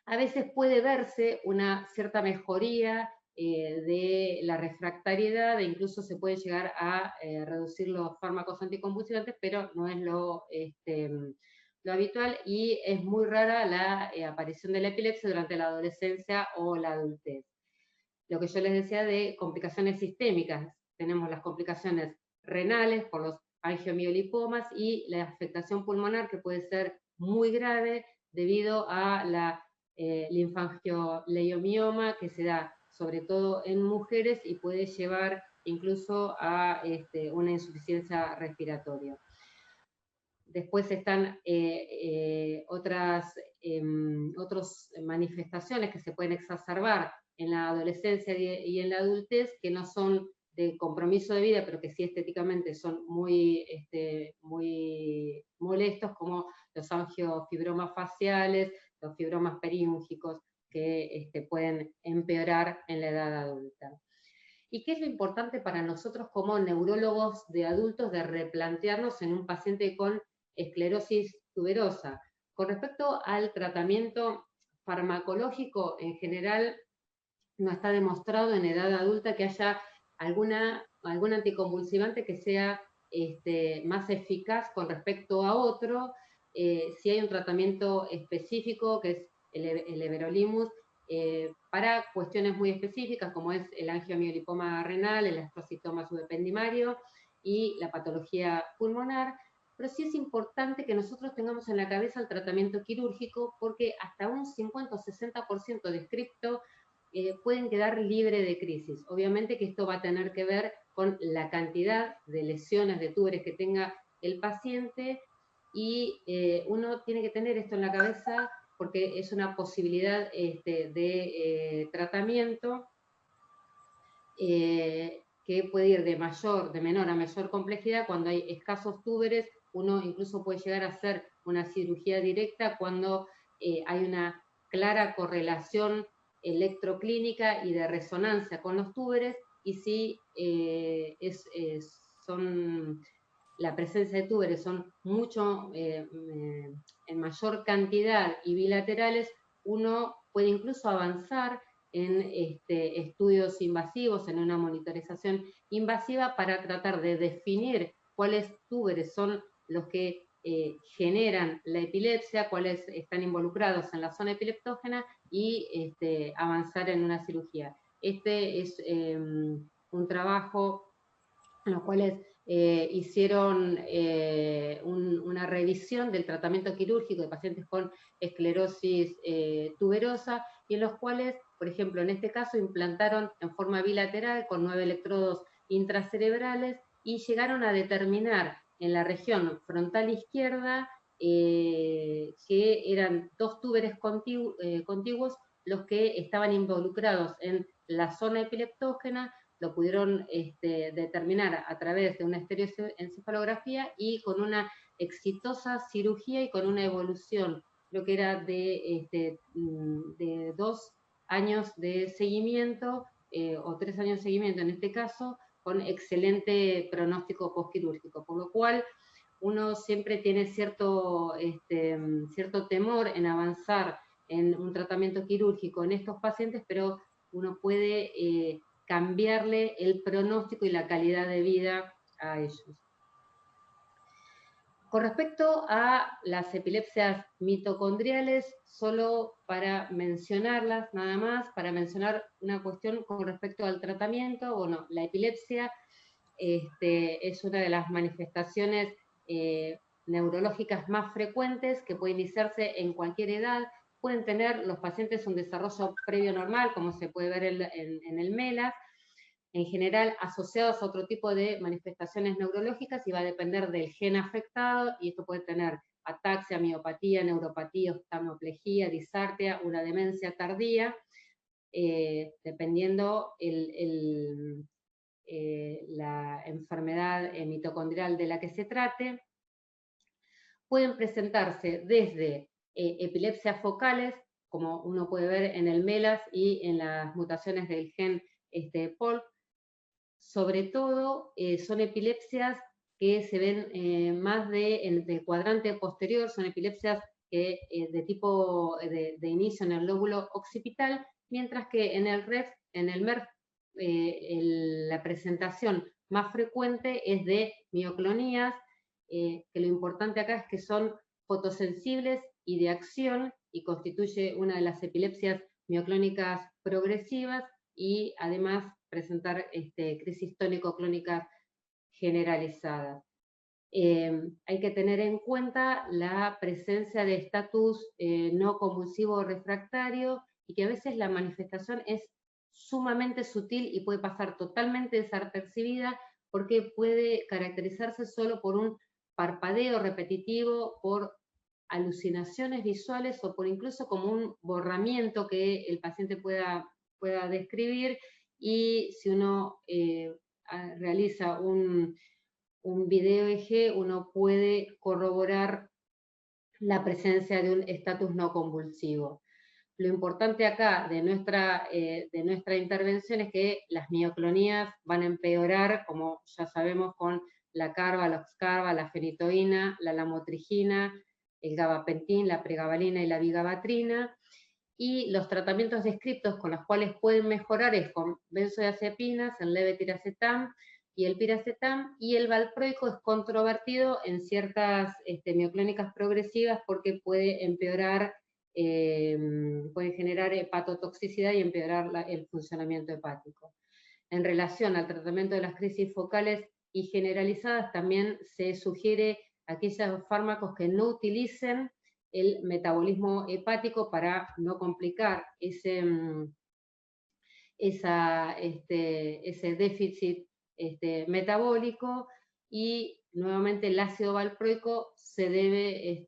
A veces puede verse una cierta mejoría de la refractariedad, e incluso se puede llegar a reducir los fármacos anticonvulsivantes, pero no es lo habitual, y es muy rara la aparición de la epilepsia durante la adolescencia o la adultez. Lo que yo les decía de complicaciones sistémicas: tenemos las complicaciones renales por los angiomiolipomas, y la afectación pulmonar, que puede ser muy grave debido a la linfangioleiomioma, que se da sobre todo en mujeres y puede llevar incluso a una insuficiencia respiratoria. Después están otras manifestaciones que se pueden exacerbar en la adolescencia y en la adultez, que no son de compromiso de vida, pero que sí estéticamente son muy molestos, como los angiofibromas faciales, los fibromas periúngicos, que pueden empeorar en la edad adulta. ¿Y qué es lo importante para nosotros como neurólogos de adultos de replantearnos en un paciente con esclerosis tuberosa? Con respecto al tratamiento farmacológico, en general no está demostrado en edad adulta que haya algún anticonvulsivante que sea más eficaz con respecto a otro, si hay un tratamiento específico que es el everolimus, para cuestiones muy específicas como es el angiomiolipoma renal, el astrocitoma subependimario y la patología pulmonar, pero sí es importante que nosotros tengamos en la cabeza el tratamiento quirúrgico porque hasta un 50 o 60% de cripto pueden quedar libre de crisis. Obviamente que esto va a tener que ver con la cantidad de lesiones de túberes que tenga el paciente y uno tiene que tener esto en la cabeza porque es una posibilidad de tratamiento que puede ir de menor a mayor complejidad. Cuando hay escasos túberes, uno incluso puede llegar a hacer una cirugía directa cuando hay una clara correlación electroclínica y de resonancia con los túberes, y si la presencia de túberes son mucho en mayor cantidad y bilaterales, uno puede incluso avanzar en estudios invasivos, en una monitorización invasiva para tratar de definir cuáles túberes son los que generan la epilepsia, cuáles están involucrados en la zona epileptógena y avanzar en una cirugía. Este es un trabajo en los cuales hicieron una revisión del tratamiento quirúrgico de pacientes con esclerosis tuberosa, y en los cuales, por ejemplo, en este caso implantaron en forma bilateral con 9 electrodos intracerebrales y llegaron a determinar en la región frontal izquierda que eran 2 túberes contiguos los que estaban involucrados en la zona epileptógena. Lo pudieron determinar a través de una estereoencefalografía y con una exitosa cirugía y con una evolución, creo que era de 2 años de seguimiento, o 3 años de seguimiento en este caso, con excelente pronóstico postquirúrgico, por lo cual uno siempre tiene cierto temor en avanzar en un tratamiento quirúrgico en estos pacientes, pero uno puede cambiarle el pronóstico y la calidad de vida a ellos. Con respecto a las epilepsias mitocondriales, solo para mencionarlas nada más, para mencionar una cuestión con respecto al tratamiento. Bueno, la epilepsia es una de las manifestaciones neurológicas más frecuentes que puede iniciarse en cualquier edad. Pueden tener los pacientes un desarrollo previo normal, como se puede ver en el MELAS, en general asociados a otro tipo de manifestaciones neurológicas, y va a depender del gen afectado, y esto puede tener ataxia, miopatía, neuropatía, oftalmoplejía, disartria, una demencia tardía, dependiendo la enfermedad mitocondrial de la que se trate. Pueden presentarse desde epilepsias focales, como uno puede ver en el MELAS y en las mutaciones del gen POLQ. Sobre todo son epilepsias que se ven más del cuadrante posterior, son epilepsias de tipo de inicio en el lóbulo occipital, mientras que en el MERS la presentación más frecuente es de mioclonías, que lo importante acá es que son fotosensibles y de acción, y constituye una de las epilepsias mioclónicas progresivas, y además presentar crisis tónico-clónicas generalizadas. Hay que tener en cuenta la presencia de estatus no convulsivo refractario, y que a veces la manifestación es sumamente sutil y puede pasar totalmente desapercibida, porque puede caracterizarse solo por un parpadeo repetitivo, por alucinaciones visuales, o por incluso como un borramiento que el paciente pueda describir. Y si uno realiza un video EG, uno puede corroborar la presencia de un estatus no convulsivo. Lo importante acá de nuestra intervención es que las mioclonías van a empeorar, como ya sabemos, con la carba, la oxcarba, la fenitoína, la lamotrigina, el gabapentin, la pregabalina y la vigabatrina. Y los tratamientos descritos con los cuales pueden mejorar es con benzodiazepinas, el levetiracetam y el piracetam, y el valproico es controvertido en ciertas mioclónicas progresivas porque puede empeorar, puede generar hepatotoxicidad y empeorar el funcionamiento hepático. En relación al tratamiento de las crisis focales y generalizadas, también se sugiere aquellos fármacos que no utilicen el metabolismo hepático para no complicar ese déficit metabólico, y nuevamente el ácido valproico se debe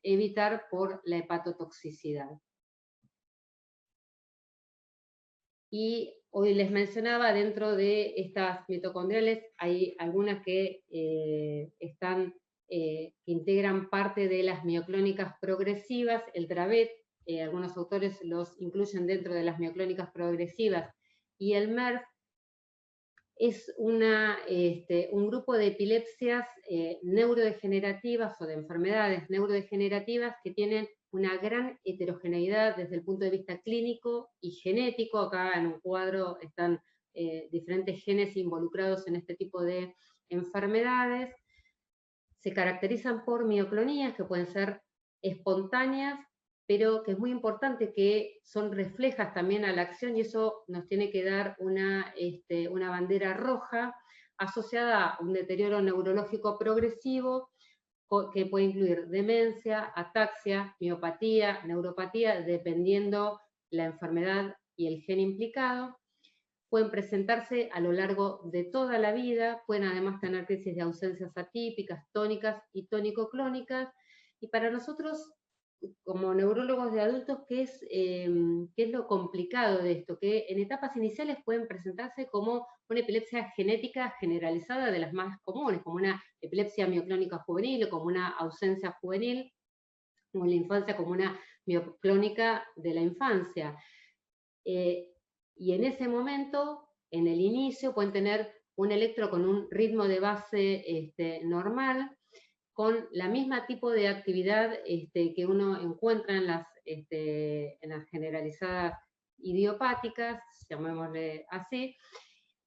evitar por la hepatotoxicidad. Y hoy les mencionaba, dentro de estas mitocondriales hay algunas que que integran parte de las mioclónicas progresivas. El Dravet, algunos autores los incluyen dentro de las mioclónicas progresivas, y el MERF es un grupo de epilepsias neurodegenerativas o de enfermedades neurodegenerativas que tienen una gran heterogeneidad desde el punto de vista clínico y genético. Acá en un cuadro están diferentes genes involucrados en este tipo de enfermedades. Se caracterizan por mioclonías que pueden ser espontáneas, pero que es muy importante que son reflejas también a la acción, y eso nos tiene que dar una bandera roja asociada a un deterioro neurológico progresivo, que puede incluir demencia, ataxia, miopatía, neuropatía, dependiendo la enfermedad y el gen implicado. Pueden presentarse a lo largo de toda la vida, pueden además tener crisis de ausencias atípicas, tónicas y tónico-clónicas, y para nosotros, como neurólogos de adultos, ¿qué es lo complicado de esto? Que en etapas iniciales pueden presentarse como una epilepsia genética generalizada, de las más comunes, como una epilepsia mioclónica juvenil o como una ausencia juvenil, o en la infancia como una mioclónica de la infancia. Y en ese momento, en el inicio, pueden tener un electro con un ritmo de base normal, con la misma tipo de actividad que uno encuentra en las generalizadas idiopáticas, llamémosle así,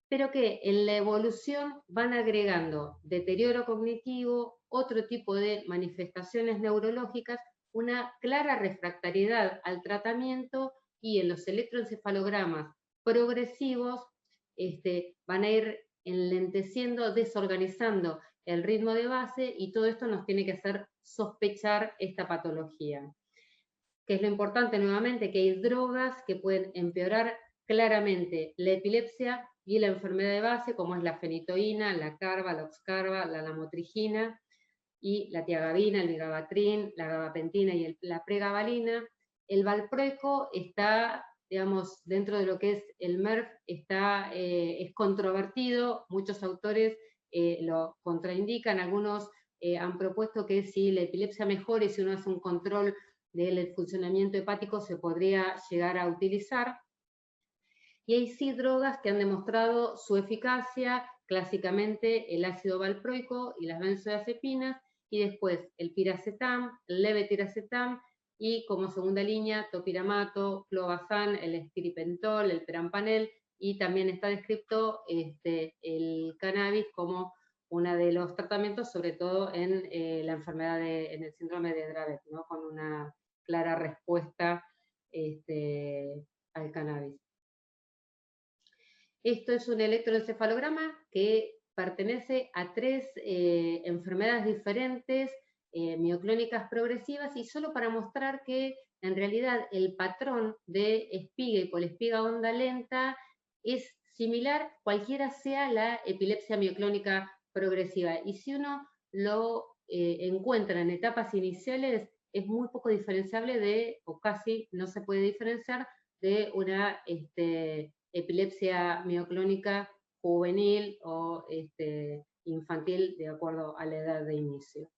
pero que en la evolución van agregando deterioro cognitivo, otro tipo de manifestaciones neurológicas, una clara refractariedad al tratamiento, y en los electroencefalogramas progresivos van a ir enlenteciendo, desorganizando el ritmo de base, y todo esto nos tiene que hacer sospechar esta patología. ¿Qué es lo importante nuevamente? Que hay drogas que pueden empeorar claramente la epilepsia y la enfermedad de base, como es la fenitoína, la carba, la oxcarba, la lamotrigina, y la tiagabina, el vigabatrin, la gabapentina y la pregabalina. El valproico está, digamos, dentro de lo que es el MERF, es controvertido. Muchos autores lo contraindican, algunos han propuesto que si la epilepsia mejora y si uno hace un control del funcionamiento hepático se podría llegar a utilizar. Y hay sí drogas que han demostrado su eficacia, clásicamente el ácido valproico y las benzodiazepinas, y después el piracetam, el levetiracetam, y como segunda línea topiramato, clobazam, el estiripentol, el perampanel, y también está descrito el cannabis como uno de los tratamientos, sobre todo en la enfermedad en el síndrome de Dravet, ¿no? Con una clara respuesta al cannabis. Esto es un electroencefalograma que pertenece a 3 enfermedades diferentes, mioclónicas progresivas, y solo para mostrar que en realidad el patrón de espiga y polespiga onda lenta es similar, cualquiera sea la epilepsia mioclónica progresiva. Y si uno lo encuentra en etapas iniciales, es muy poco diferenciable o casi no se puede diferenciar de una epilepsia mioclónica juvenil o infantil, de acuerdo a la edad de inicio.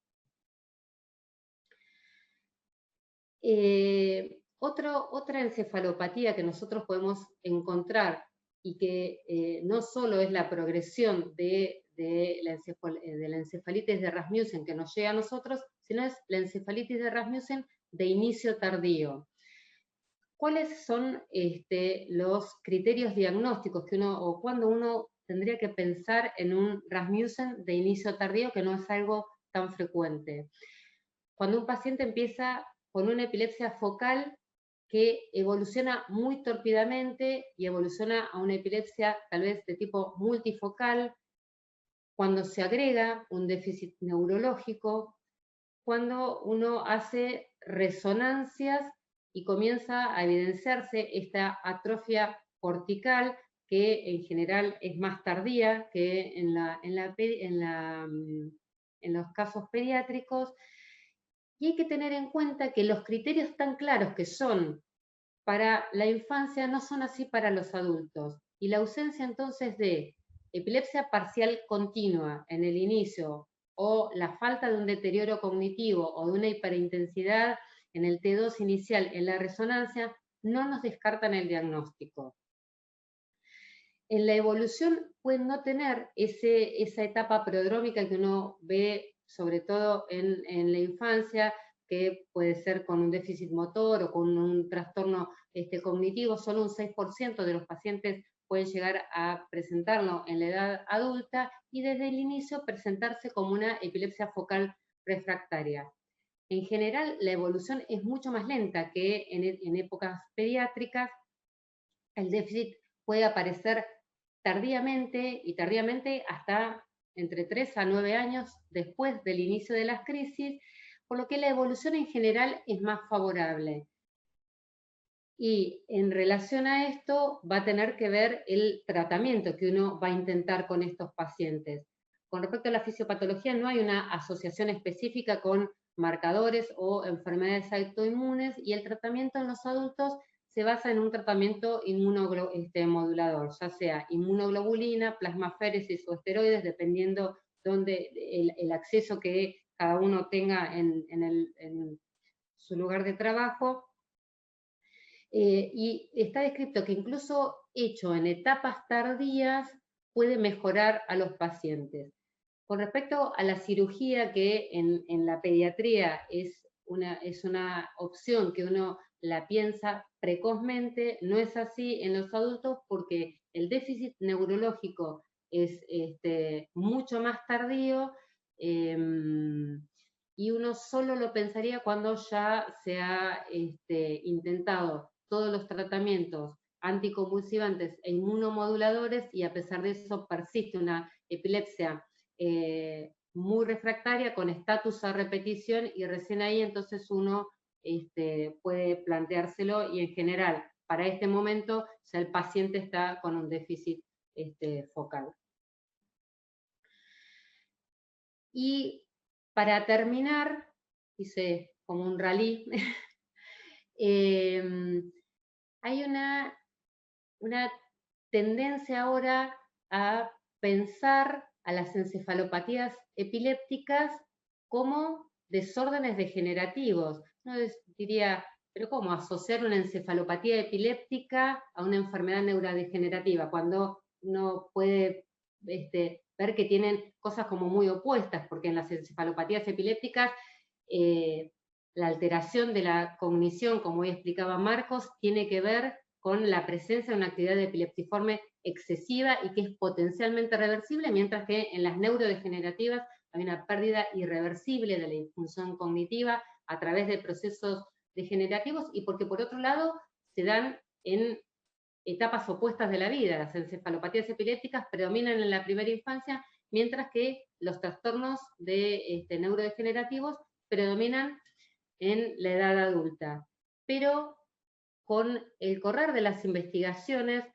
Otra encefalopatía que nosotros podemos encontrar, y que no solo es la progresión de la encefalitis de Rasmussen que nos llega a nosotros, sino es la encefalitis de Rasmussen de inicio tardío. ¿Cuáles son los criterios diagnósticos que o cuando uno tendría que pensar en un Rasmussen de inicio tardío, que no es algo tan frecuente. Cuando un paciente empieza con una epilepsia focal que evoluciona muy tórpidamente y evoluciona a una epilepsia tal vez de tipo multifocal, cuando se agrega un déficit neurológico, cuando uno hace resonancias y comienza a evidenciarse esta atrofia cortical, que en general es más tardía que en los casos pediátricos. Y hay que tener en cuenta que los criterios tan claros que son para la infancia no son así para los adultos. Y la ausencia entonces de epilepsia parcial continua en el inicio, o la falta de un deterioro cognitivo o de una hiperintensidad en el T2 inicial en la resonancia, no nos descartan el diagnóstico. En la evolución pueden no tener esa etapa prodrómica que uno ve sobre todo en la infancia, que puede ser con un déficit motor o con un trastorno cognitivo. Solo un 6% de los pacientes pueden llegar a presentarlo en la edad adulta y desde el inicio presentarse como una epilepsia focal refractaria. En general, la evolución es mucho más lenta que en épocas pediátricas. El déficit puede aparecer tardíamente, y tardíamente hasta entre 3 a 9 años después del inicio de las crisis, por lo que la evolución en general es más favorable. Y en relación a esto va a tener que ver el tratamiento que uno va a intentar con estos pacientes. Con respecto a la fisiopatología, no hay una asociación específica con marcadores o enfermedades autoinmunes, y el tratamiento en los adultos se basa en un tratamiento inmunomodulador, ya sea inmunoglobulina, plasmaféresis o esteroides, dependiendo donde el acceso que cada uno tenga en su lugar de trabajo. Y está descrito que incluso hecho en etapas tardías puede mejorar a los pacientes. Con respecto a la cirugía, que en la pediatría es una opción que uno la piensa precozmente, no es así en los adultos, porque el déficit neurológico es mucho más tardío, y uno solo lo pensaría cuando ya se ha intentado todos los tratamientos anticonvulsivantes e inmunomoduladores, y a pesar de eso persiste una epilepsia muy refractaria con estatus a repetición, y recién ahí entonces uno puede planteárselo, y en general para este momento ya el paciente está con un déficit focal. Y para terminar, hice como un rally, hay una tendencia ahora a pensar a las encefalopatías epilépticas como desórdenes degenerativos. Uno diría, pero ¿cómo asociar una encefalopatía epiléptica a una enfermedad neurodegenerativa? Cuando uno puede ver que tienen cosas como muy opuestas, porque en las encefalopatías epilépticas la alteración de la cognición, como hoy explicaba Marcos, tiene que ver con la presencia de una actividad epileptiforme excesiva y que es potencialmente reversible, mientras que en las neurodegenerativas hay una pérdida irreversible de la función cognitiva a través de procesos degenerativos, y porque por otro lado se dan en etapas opuestas de la vida. Las encefalopatías epilépticas predominan en la primera infancia, mientras que los trastornos neurodegenerativos predominan en la edad adulta. Pero con el correr de las investigaciones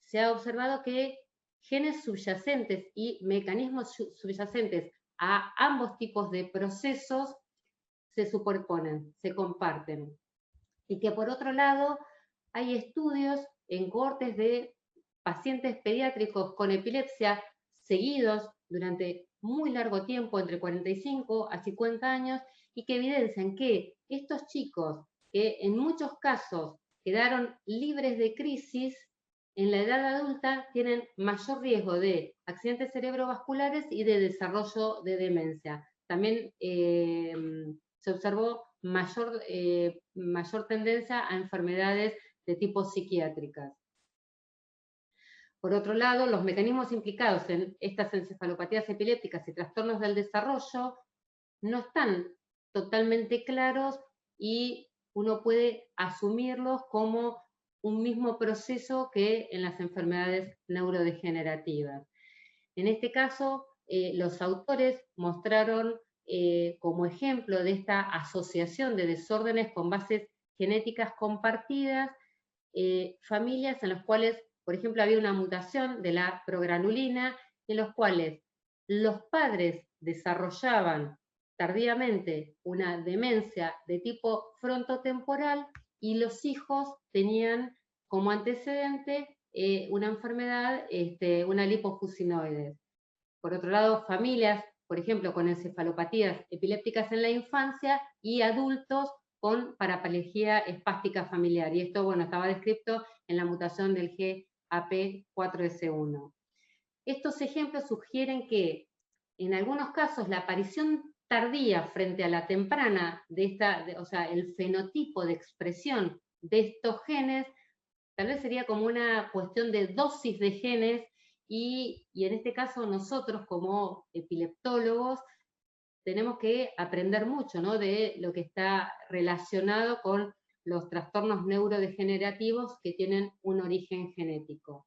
se ha observado que genes subyacentes y mecanismos subyacentes a ambos tipos de procesos se superponen, se comparten. Y que por otro lado hay estudios en cohortes de pacientes pediátricos con epilepsia seguidos durante muy largo tiempo, entre 45 a 50 años, y que evidencian que estos chicos, que en muchos casos quedaron libres de crisis, en la edad adulta tienen mayor riesgo de accidentes cerebrovasculares y de desarrollo de demencia. También se observó mayor tendencia a enfermedades de tipo psiquiátricas. Por otro lado, los mecanismos implicados en estas encefalopatías epilépticas y trastornos del desarrollo no están totalmente claros y uno puede asumirlos como un mismo proceso que en las enfermedades neurodegenerativas. En este caso, los autores mostraron como ejemplo de esta asociación de desórdenes con bases genéticas compartidas, familias en las cuales, por ejemplo, había una mutación de la progranulina, en los cuales los padres desarrollaban tardíamente una demencia de tipo frontotemporal y los hijos tenían como antecedente una enfermedad, una lipofuscinoide. Por otro lado, familias, por ejemplo, con encefalopatías epilépticas en la infancia y adultos con paraplegia espástica familiar. Y esto, bueno, estaba descrito en la mutación del GAP4S1. Estos ejemplos sugieren que, en algunos casos, la aparición tardía frente a la temprana o sea, el fenotipo de expresión de estos genes, tal vez sería como una cuestión de dosis de genes y en este caso nosotros como epileptólogos tenemos que aprender mucho, ¿no?, de lo que está relacionado con los trastornos neurodegenerativos que tienen un origen genético.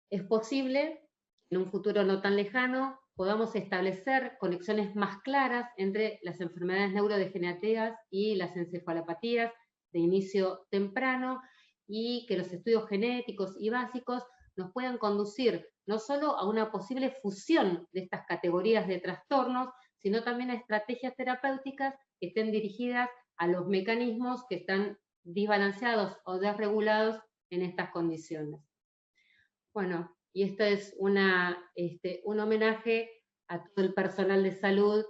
Es posible, en un futuro no tan lejano, podamos establecer conexiones más claras entre las enfermedades neurodegenerativas y las encefalopatías de inicio temprano, y que los estudios genéticos y básicos nos puedan conducir no solo a una posible fusión de estas categorías de trastornos, sino también a estrategias terapéuticas que estén dirigidas a los mecanismos que están desbalanceados o desregulados en estas condiciones. Bueno, y esto es un homenaje a todo el personal de salud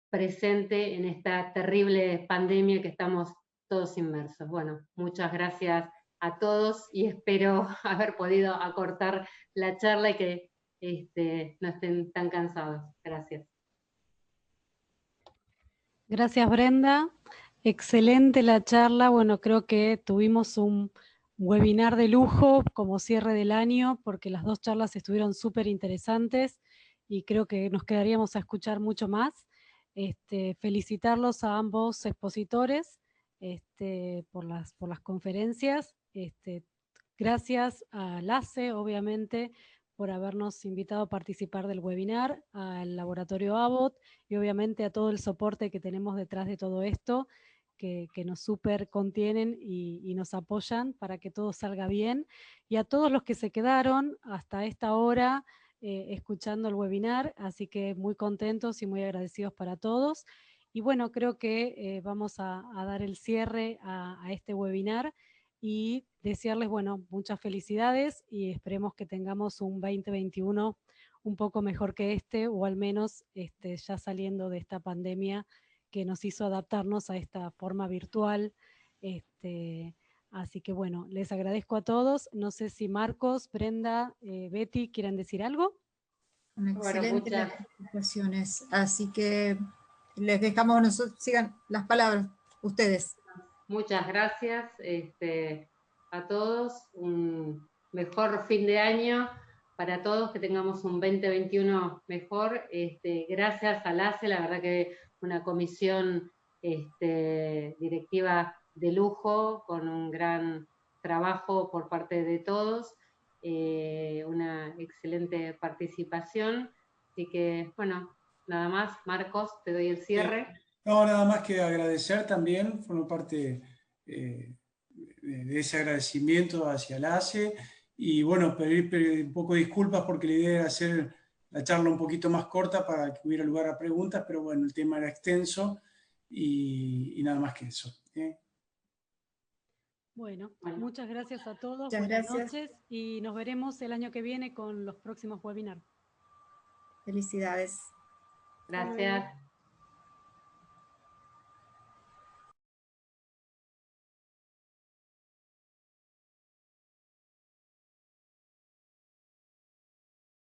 presente en esta terrible pandemia que estamos todos inmersos. Bueno, muchas gracias a todos y espero haber podido acortar la charla y que no estén tan cansados. Gracias. Gracias, Brenda. Excelente la charla. Bueno, creo que tuvimos un webinar de lujo como cierre del año, porque las dos charlas estuvieron súper interesantes y creo que nos quedaríamos a escuchar mucho más. Felicitarlos a ambos expositores por las conferencias. Gracias a LACE, obviamente, por habernos invitado a participar del webinar, al Laboratorio Abbott y obviamente a todo el soporte que tenemos detrás de todo esto, que nos súper contienen y nos apoyan para que todo salga bien. Y a todos los que se quedaron hasta esta hora escuchando el webinar, así que muy contentos y muy agradecidos para todos. Y bueno, creo que vamos a dar el cierre a este webinar y desearles, bueno, muchas felicidades y esperemos que tengamos un 2021 un poco mejor que o al menos ya saliendo de esta pandemia que nos hizo adaptarnos a esta forma virtual. Así que bueno, les agradezco a todos. No sé si Marcos, Brenda, Betty, ¿quieren decir algo? Excelente las presentaciones, así que les dejamos, nosotros sigan las palabras, ustedes. Muchas gracias a todos, un mejor fin de año para todos, que tengamos un 2021 mejor. Gracias a LACE, la verdad que una comisión directiva de lujo, con un gran trabajo por parte de todos, una excelente participación. Así que, bueno, nada más. Marcos, te doy el cierre. No, nada más que agradecer también, formo parte de ese agradecimiento hacia el ACE, y bueno, pedir un poco de disculpas porque la idea era hacer la charla un poquito más corta para que hubiera lugar a preguntas, pero bueno, el tema era extenso y nada más que eso. Bueno, muchas gracias a todos, muchas buenas gracias. noches y nos veremos el año que viene con los próximos webinars. Felicidades. Gracias.